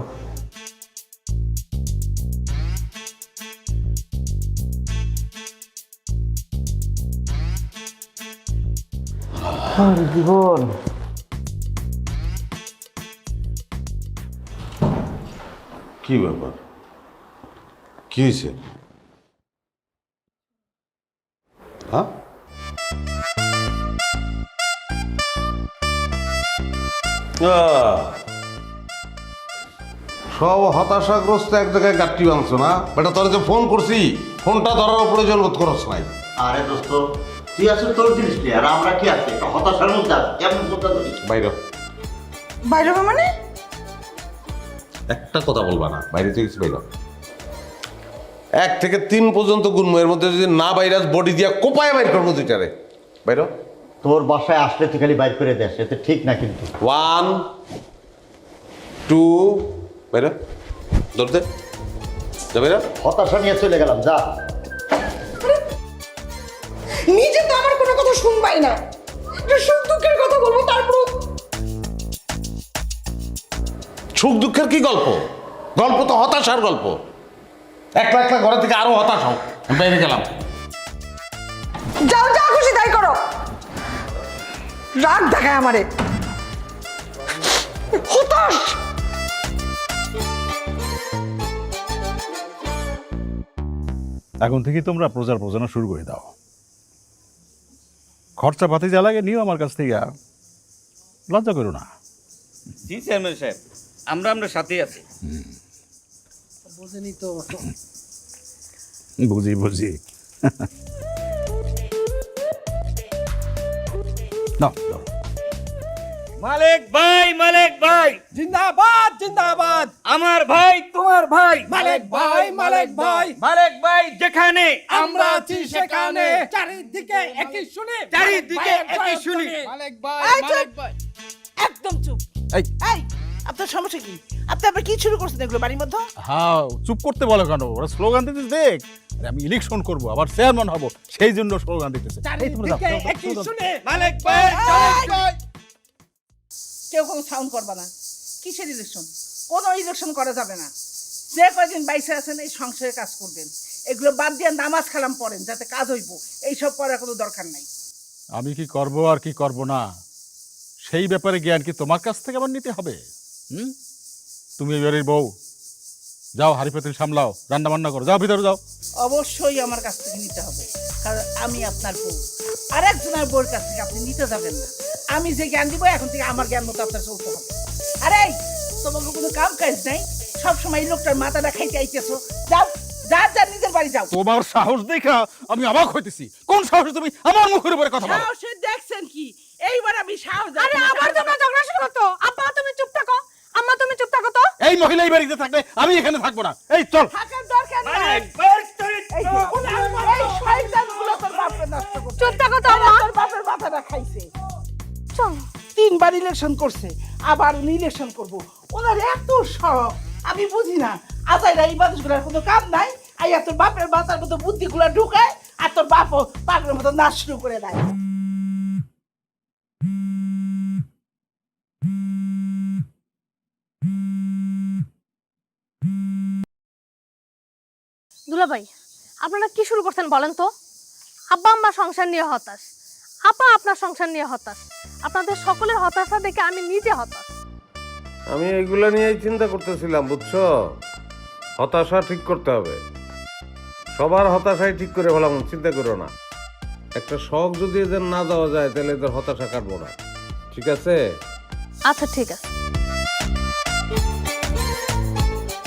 জীবন কি ব্যাপার, কি হয়েছে? হ্যাঁ, সব হতাশাগ্রস্ত এক জায়গায় গাঁটটি বাঁধছো না বেটা। তোর যে ফোন করছি, ফোনটা ধরার প্রয়োজন বোধ করছ নাই। আরে দোস্ত, তুই আসলে তোর জিনিস কি, আর আমরা কি আছে হতাশার মধ্যে আছি। কেমন কথা বলি? বাইরে বাইরে মানে? একটা কথা বলবা না, বাইরে থেকে কিছু বাইর। 1 থেকে 3 পর্যন্ত গুনবো, এর মধ্যে যদি না বাইরাস বডি দিয়া কোপায় বাইর করবো দুইটারে। বাইর। তোর বাসায় আসলে তুই খালি বাইর করে দেস, এতে ঠিক না কিন্তু। 1 2 বাইর। ধরতে যা বাইর। হতাশা নিয়ে চলে গেলাম, যা। নিজে তো আমার কোনো কথা শুনবাই না, সুখ দুঃখের কথা বলবো, তারপর সুখ দুঃখের কি গল্প? গল্প তো হতাশার গল্প। একলা একলা ঘরে থেকে আরো হতাশ হও। বাইরে গেলাম। যাও, যা খুশি তাই করো। রাগ দেখায় আমারে, হতাশ। এখন থেকে তোমরা প্রচার প্রচারণা শুরু করে দাও। খরচা পাতি যা লাগে নিও আমার কাছ থেকে, লজ্জা করো না। জি চেয়ারম্যান সাহেব, আমরা সাথেই আছি। বুঝেনি তো। বুঝি নাও, মালিক ভাই জিন্দাবাদ জিন্দাবাদ আমার ভাই তোমার ভাই মালিক ভাই যেখানে আমরা আছি সেখানে চারিদিকে একই শুনি একদম চুপ এই আপনার সমস্যা কি আপনি আবার কি শুরু করছেন এগুলো বাড়ির মধ্যে হ্যাঁ চুপ করতে বলো কেন ওরা স্লোগান দিতেছে দেখ আরে আমি ইলেকশন করব আবার চেয়ারম্যান হব সেই জন্য স্লোগান দিতেছে এই তোমরা যাও, যাও, একই যাও, যাও। শুনে মালিক ভাই কেউ কোনো সাউন্ড করবে না কিসের ইলেকশন কোনো ইলেকশন করা যাবে না যে কয়দিন বাইসে আছেন এই সংসারে কাজ করবেন এগুলো বাদ দিয়ে নামাজ কালাম পড়েন যাতে কাজ হইব এইসব করার কোনো দরকার নাই আমি কি করব আর কি করব না সেই ব্যাপারে জ্ঞান কি তোমার কাছ থেকে আবার নিতে হবে তুমি এই বাড়ির বউ যাও হাড়ি পাতিল সামলাও রান্না বান্না করো যাও ভিতরে যাও অবশ্যই আমার কাছ থেকে নিতে হবে কারণ আমি আপনার বউ আর একজনের বউর কাছ থেকে আপনি নিতে যাবেন না আমি যে জ্ঞান দিব এখন থেকে আমার জ্ঞান মতো আপনার চলতে হবে আরে তোমাকে কোনো কাম কাজ নাই সবসময় এই লোকটার মাথাটা খাইতে আইতেছো যাও যা যা নিজের বাড়ি যাও তোমার সাহস দেখা আমি অবাক হইতেছি কোন সাহসে তুমি আমার মুখের উপরে কথা বলো সাহসে দেখছেন কি এইবার আমি সাহস আরে আবার তোমরা ঝগড়া শুরু করতো। আব্বা তুমি চুপ থাকো, আম্মা তুমি চুপ থাকো তো। এই মহিলা এই বাড়িতে থাকলে আমি এখানে থাকবো না এই চল থাকার দরকার নাই এই শয়তানগুলো তোর বাপকে নষ্ট করছে চুপ থাকো তো আম্মা। তোর বাপের মাথাটা খাইছে চল। 3 বার ইলেকশন করছে আবার উনি ইলেকশন করব ওনার এত শখ আমি বুঝি না আজাইরা এই মানুষগুলোর কোনো কাম নাই আইয়া তোর বাপের মাথার মতো বুদ্ধিগুলো ঢুকায় আর তোর বাপও পাগলের মতো নাচ শুরু করে দেয় দুলাভাই আপনারা কি শুরু করছেন বলেন তো? আব্বা আম্মা সংসার নিয়ে হতাশ, আপা আপনার সংসার নিয়ে হতাশ, আপনাদের সকলের হতাশা দেখে আমি নিজে হতাশ। আমি এইগুলা নিয়েই চিন্তা করতেছিলাম বুঝছো, হতাশা ঠিক করতে হবে, সবার হতাশাই ঠিক করে ফেলাম, চিন্তা করো না। একটা শখ যদি এদের না দেওয়া যায় তাহলে এদের হতাশা কাটবো না, ঠিক আছে? আচ্ছা ঠিক আছে।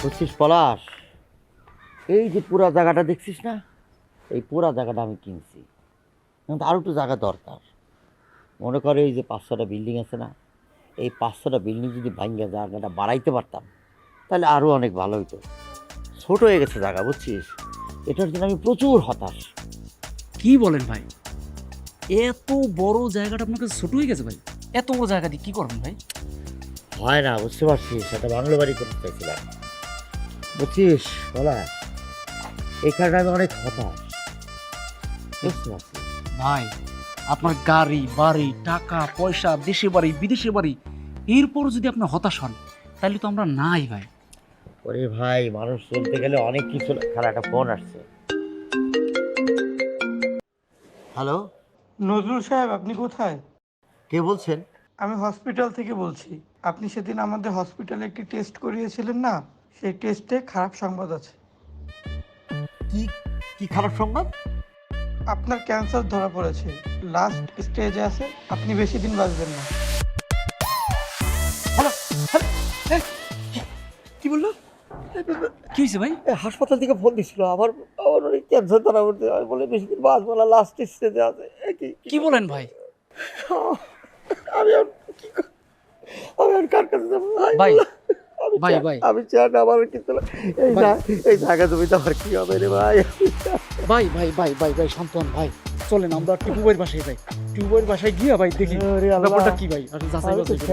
বুঝছিস পলাশ, এই যে পুরা জায়গাটা দেখছিস না, এই পুরা জায়গাটা আমি কিনছি, কিন্তু আরও একটু জায়গা দরকার। মনে করে এই যে 5-6টা বিল্ডিং আছে না, এই 5-6টা বিল্ডিং যদি ভাঙ্গা জায়গাটা বাড়াইতে পারতাম তাহলে আরও অনেক ভালো হতো। ছোট হয়ে গেছে জায়গা, বুঝছিস, এটার জন্য আমি প্রচুর হতাশ। কি বলেন ভাই, এত বড় জায়গাটা আপনার কাছে ছোট হয়ে গেছে ভাই? এত বড় জায়গা দিয়ে কি করবেন ভাই? হয় না, বুঝতে পারছিস, একটা বাংলো বাড়ি করতে চাইছিলাম, বুঝছিস পলাশ, এই কারণে আমি অনেক হতাশ, বুঝতে পারছিস ভাই আপনার গাড়ি বাড়ি টাকা পয়সা দেশে বাড়ি বিদেশে বাড়ি, এরপর যদি আপনি হতাশ হন তাহলে তো আমরা নাই ভাই। ওরে ভাই, মানুষ চলতে গেলে অনেক কিছু। খারাপ একটা ফোন আসছে। হ্যালো, নজরুল সাহেব আপনি কোথায়? কে বলছেন? আমি হসপিটাল থেকে বলছি। আপনি সেদিন আমাদের হসপিটালে একটি টেস্ট করিয়েছিলেন না, সেই টেস্টে খারাপ সংবাদ আছে। কি কি খারাপ সংবাদ? আপনার ক্যান্সার ধরা পড়েছে, লাস্ট স্টেজে আছে, আপনি বেশি দিন বাঁচবেন না। কি বললো? কি হয়েছে ভাই? হাসপাতাল থেকে ফোন দিছিল, আমার ওই ক্যান্সার ধরা পড়ছে, আমি বলে বেশি দিন বাঁচবো না, লাস্ট স্টেজে আছে। কি বলেন ভাই? আমি আর কি আমি আর কার কাছে যাবো ভাই ভাই ভাই আমি চাই না আমার কিছু এই জায়গা জমিতে আমার কি হবে রে ভাই। ভাই ভাই ভাই ভাই ভাই শান্তন ভাই, চলেন আমরা টিপুবের বাসায় যাই, টিপুবের বাসায় গিয়া ভাই দেখি ব্যাপারটা কি ভাই। আর যাচাই বাছাই করি।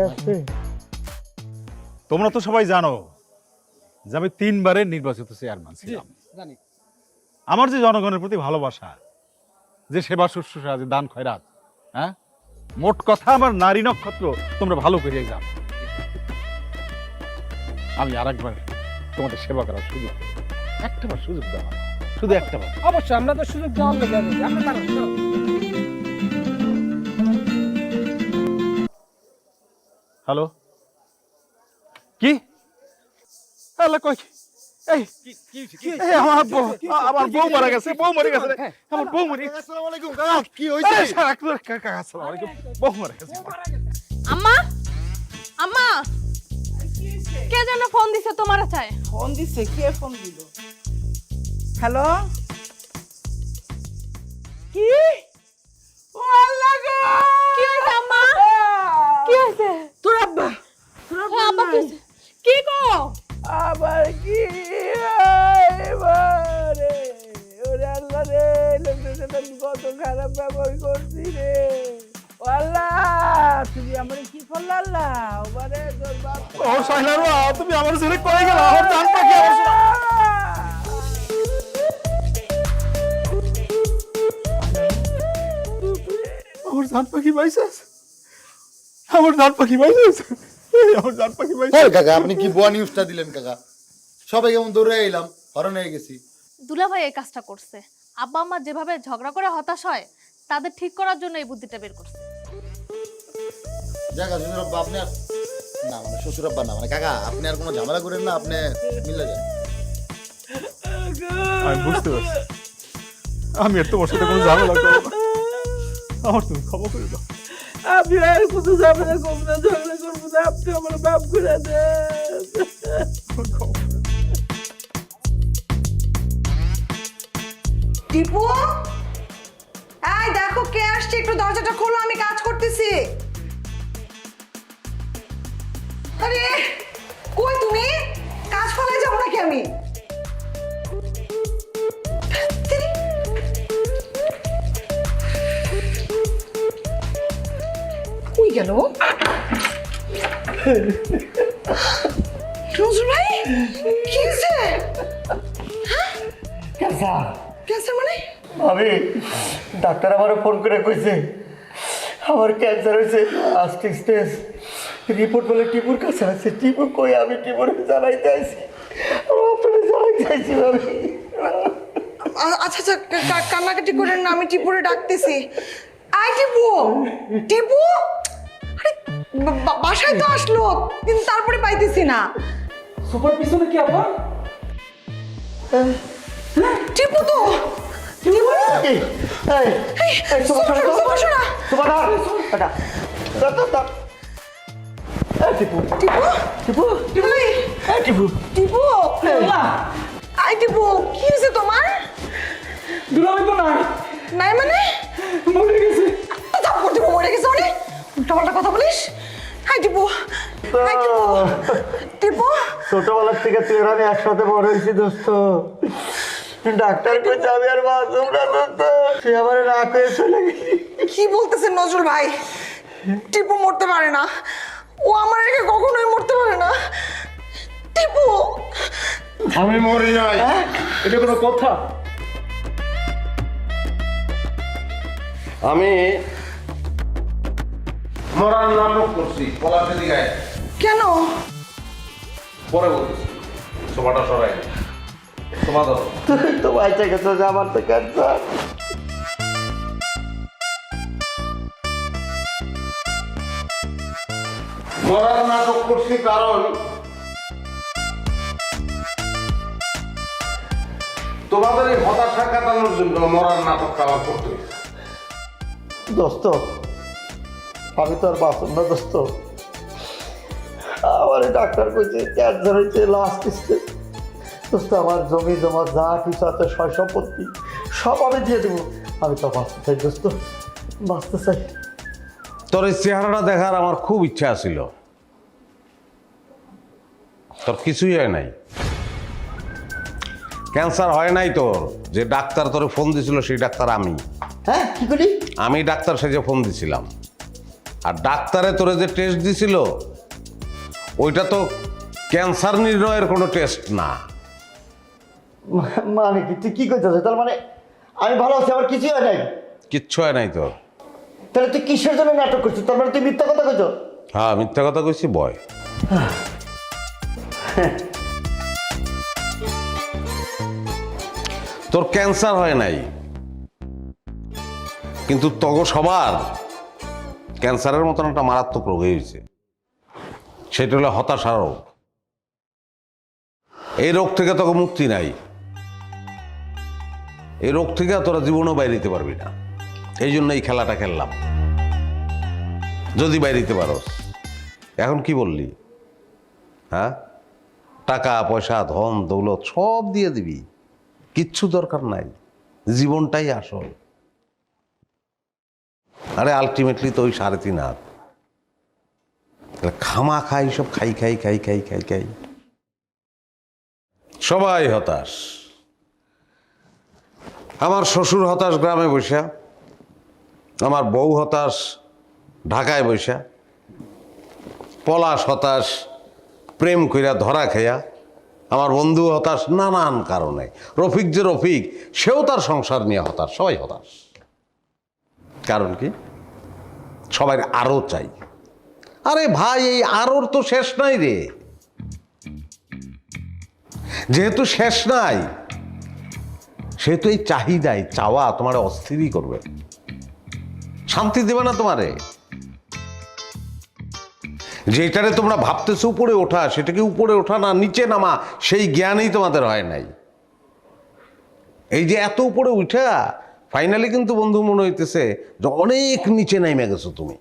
তোমরা তো সবাই জানো যে আমি 3 বারের নির্বাচিত চেয়ারম্যান ছিলাম। জানি আমার যে জনগণের প্রতি ভালোবাসা, যে সেবা শুশ্রূষা, যে দান খয়রাত, হ্যাঁ, মোট কথা আমার নারী নক্ষত্র তোমরা ভালো করে যাও। আমি আরেকবার তোমাদের সেবা করার সুযোগ, একটাবার সুযোগ দেওয়া, শুধু একটাবার। অবশ্যই আমরা তো সুযোগ দেওয়ার লেগে আমরা হ্যালো, কি হ্যালো, কই এই এই আমার বউ মারা গেছে, বউ মরে গেছে, আমার বউ মরে গেছে। আসসালামু আলাইকুম কাকা, কি হইছে? কাকা আসসালামু আলাইকুম, বউ মরে গেছে। আম্মা আম্মা, কে যেন ফোন দিছে তোমার চাই? ফোন দিছে? কে ফোন দিল? হ্যালো, কি? ও আল্লাহ গো, কি হয়েছে আম্মা? কি হয়েছে? আব্বা হ্যাঁ আব্বা কি গো আবার কি এবারে ওরে আল্লাহ রে লোকটার সাথে আমি কত খারাপ ব্যবহার করছি রে আল্লাহ তুমি আমার কি করলে আল্লাহ ওবারে তোর বাপ ও সাইনারু তুমি আমার ছেলে কই গেল আমার জান পাখি আমার জান পাখি পাইছাস আমার জান পাখি পাইছাস আমার জান পাখি পাইছাস কাকা আপনি কি বুয়া নিউজটা দিলেন কাকা সবাই কেমন দৌড়ে এলাম হরণ হয়ে গেছি। দুলাভাই এই কাজটা করছে। আব্বা আম্মা যেভাবে ঝগড়া করে হতাশ হয় তাদের ঠিক করার জন্য এই বুদ্ধিটা বের করছে। জায়গা শ্বশুর আব্বা আপনি আর না মানে শ্বশুর আব্বা না মানে কাকা আপনি আর কোনো ঝামেলা করেন না, আপনি মিলে যান। আমি বুঝতে পারছি আমি আর তোমার সাথে কোনো ঝামেলা করবো না, আমার তুমি ক্ষমা করে দাও। আমি আর কোনো ঝামেলা করবো না, ঝগড়া করবো না, আপনি আমার বাপ করে দেন। টিপু এই দেখো কে আসছে, একটু দরজাটা খোলো, আমি কাজ করতেছি। আরে কই তুমি? কাজ ফেলাই যাবো নাকি আমি? কই গেল নজরুল ভাই? কি হয়েছে? ক্যান্সার। ক্যান্সার মানে? আমি ডাক্তার আমারও ফোন করে কইছে আমার ক্যান্সার হয়েছে লাস্ট স্টেজ, রিপোর্ট বলে টিপুর কাছে আছে। টিপু কই? আমি টিপুর জানাইতে আইছি, আপনারা জানাইতে আইছি আমি। আচ্ছা আচ্ছা কান্নাকাটি করেন না, আমি টিপুরে ডাকতেছি। আই টিপু, টিপু আরে বাসায় তো আসলো কিন্তু তারপরে পাইতেছি না। সুপার পিছনে কি আপা? টিপু তো টিপু এই সুপার টিপু টিপু টিপু টিপু টিপু টিপু আই টিপু কি হয়েছে তোমার? দুলাভাই তো নাই। নাই মানে? মরে গেছে। তারপর টিপু মরে গেছে মানে? উল্টাপাল্টা কথা বলিস। হাই টিপু, হাই টিপু, টিপু ছোটবেলার থেকে তুই আর আমি একসাথে বড় হয়েছি দোস্ত। ডাক্তার কইছে আমি আর বাঁচব না দোস্ত, তুই আমার রাগ হয়ে চলে গেলি। কি বলতেছেন নজরুল ভাই? টিপু মরতে পারে না, ও আমার রেখে কখনোই মরতে পারে না। টিপু আমি মরি নাই, এটা কোনো কথা? আমি মরার নাটক করছি পলাশে দিকে। কেন? পরে বলতেছি, সোফাটা সরাই সোফা ধরো। তুই তো বাইচে গেছো যে আমার তো ক্যান্সার। মরার নাটক করছি কারণ তোমাদের এই হতাশা কাটানোর জন্য মরার নাটকটা আমার করতে হয়েছে। দোস্ত আমি তো আর বাঁচব না দোস্ত, আমার ডাক্তার কইছে ক্যান্সার হয়েছে লাস্ট স্টেজ। দোস্ত আমার জমি জমা যা কিছু আছে সয় সম্পত্তি সব আমি দিয়ে দেবো। আমি তো বাঁচতে চাই দোস্ত, বাঁচতে চাই। তোর এই চেহারাটা দেখার আমার খুব ইচ্ছা ছিল, তোর কিছুই হয় নাই, ক্যান্সার হয় নাই তোর। যে ডাক্তার তোর ফোন দিছিল সেই ডাক্তার আমি। হ্যাঁ কি করি? আমি ডাক্তার সেজে ফোন দিছিলাম, আর ডাক্তারে তোরে যে টেস্ট দিছিল ওইটা তো ক্যান্সার নির্ণয়ের কোনো টেস্ট না। মানে কি তুই কি করতেছিস? তার মানে আমি ভালো আছি, আমার কিছুই হয় নাই? কিচ্ছু হয় নাই তোর। তাহলে তুই কিসের জন্য নাটক করছিস? তার মানে তুই মিথ্যা কথা কইছ? হ্যাঁ মিথ্যা কথা কইছি বয়। তোর ক্যান্সার হয় নাই, কিন্তু তগো সবার ক্যান্সারের মতন একটা মারাত্মক রোগ হয়েছে, সেটা হলো হতাশা রোগ। এই রোগ থেকে তোকে মুক্তি নাই, এই রোগ থেকে তোরা জীবনেও বাইরে দিতে পারবি না। এই জন্য এই খেলাটা খেললাম, যদি বাইরে দিতে পারোস। এখন কি বললি? হ্যাঁ, টাকা পয়সা ধন দৌলত সব দিয়ে দিবি, কিচ্ছু দরকার নাই, জীবনটাই আসল। আরে আলটিমেটলি তো ওই 3.5 হাত, খামা খাই সব খাই খাই খাই খাই খাই খাই সবাই হতাশ। আমার শ্বশুর হতাশ গ্রামে বসা, আমার বউ হতাশ ঢাকায় বসা, পলাশ হতাশ প্রেম কইরা ধরা খেয়া, আমার বন্ধু হতাশ নানান কারণে, রফিক যে রফিক সেও তার সংসার নিয়ে হতাশ, সবাই হতাশ। কারণ কি? সবাই আরো চাই। আরে ভাই, এই আরোর তো শেষ নাই রে। যেহেতু শেষ নাই, সেহেতু এই চাহিদাই চাওয়া তোমার অস্থিরই করবে, শান্তি দেবে না তোমারে। যেটারে তোমরা ভাবতেছো উপরে ওঠা, সেটাকে উপরে ওঠা না নিচে নামা, সেই জ্ঞানই তোমাদের হয় নাই। এই যে এত উপরে উঠা ফাইনালি কিন্তু বন্ধু মনে হইতেছে যে অনেক নিচে নেমে গেছো তুমি।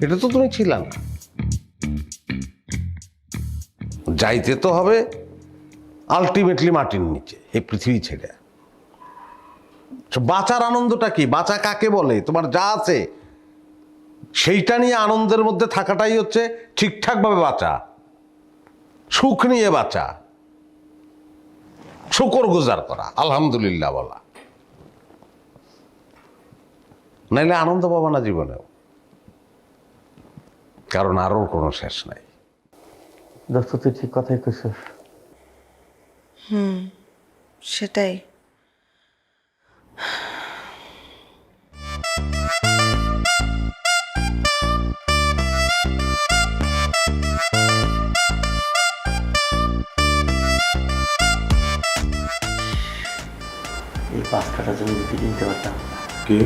এটা তো তুমি ছিল না। যাইতে তো হবে আলটিমেটলি মাটির নিচে, এই পৃথিবী ছেড়ে। বাঁচার আনন্দটা কি? বাঁচা কাকে বলে? তোমার যা আছে সেইটা নিয়ে আনন্দের মধ্যে থাকাটাই হচ্ছে ঠিকঠাকভাবে বাঁচা, সুখ নিয়ে বাঁচা, শুকর গুজার করা, আলহামদুলিল্লাহ বলা। নাইলে আনন্দ পাবা না জীবনেও, কারণ আরও কোনো শেষ নাই। দোস্ত তুই ঠিক কথাই কইছিস। সেটাই। এই 5 কাঠা জমি যদি কিনতে পারতাম। কি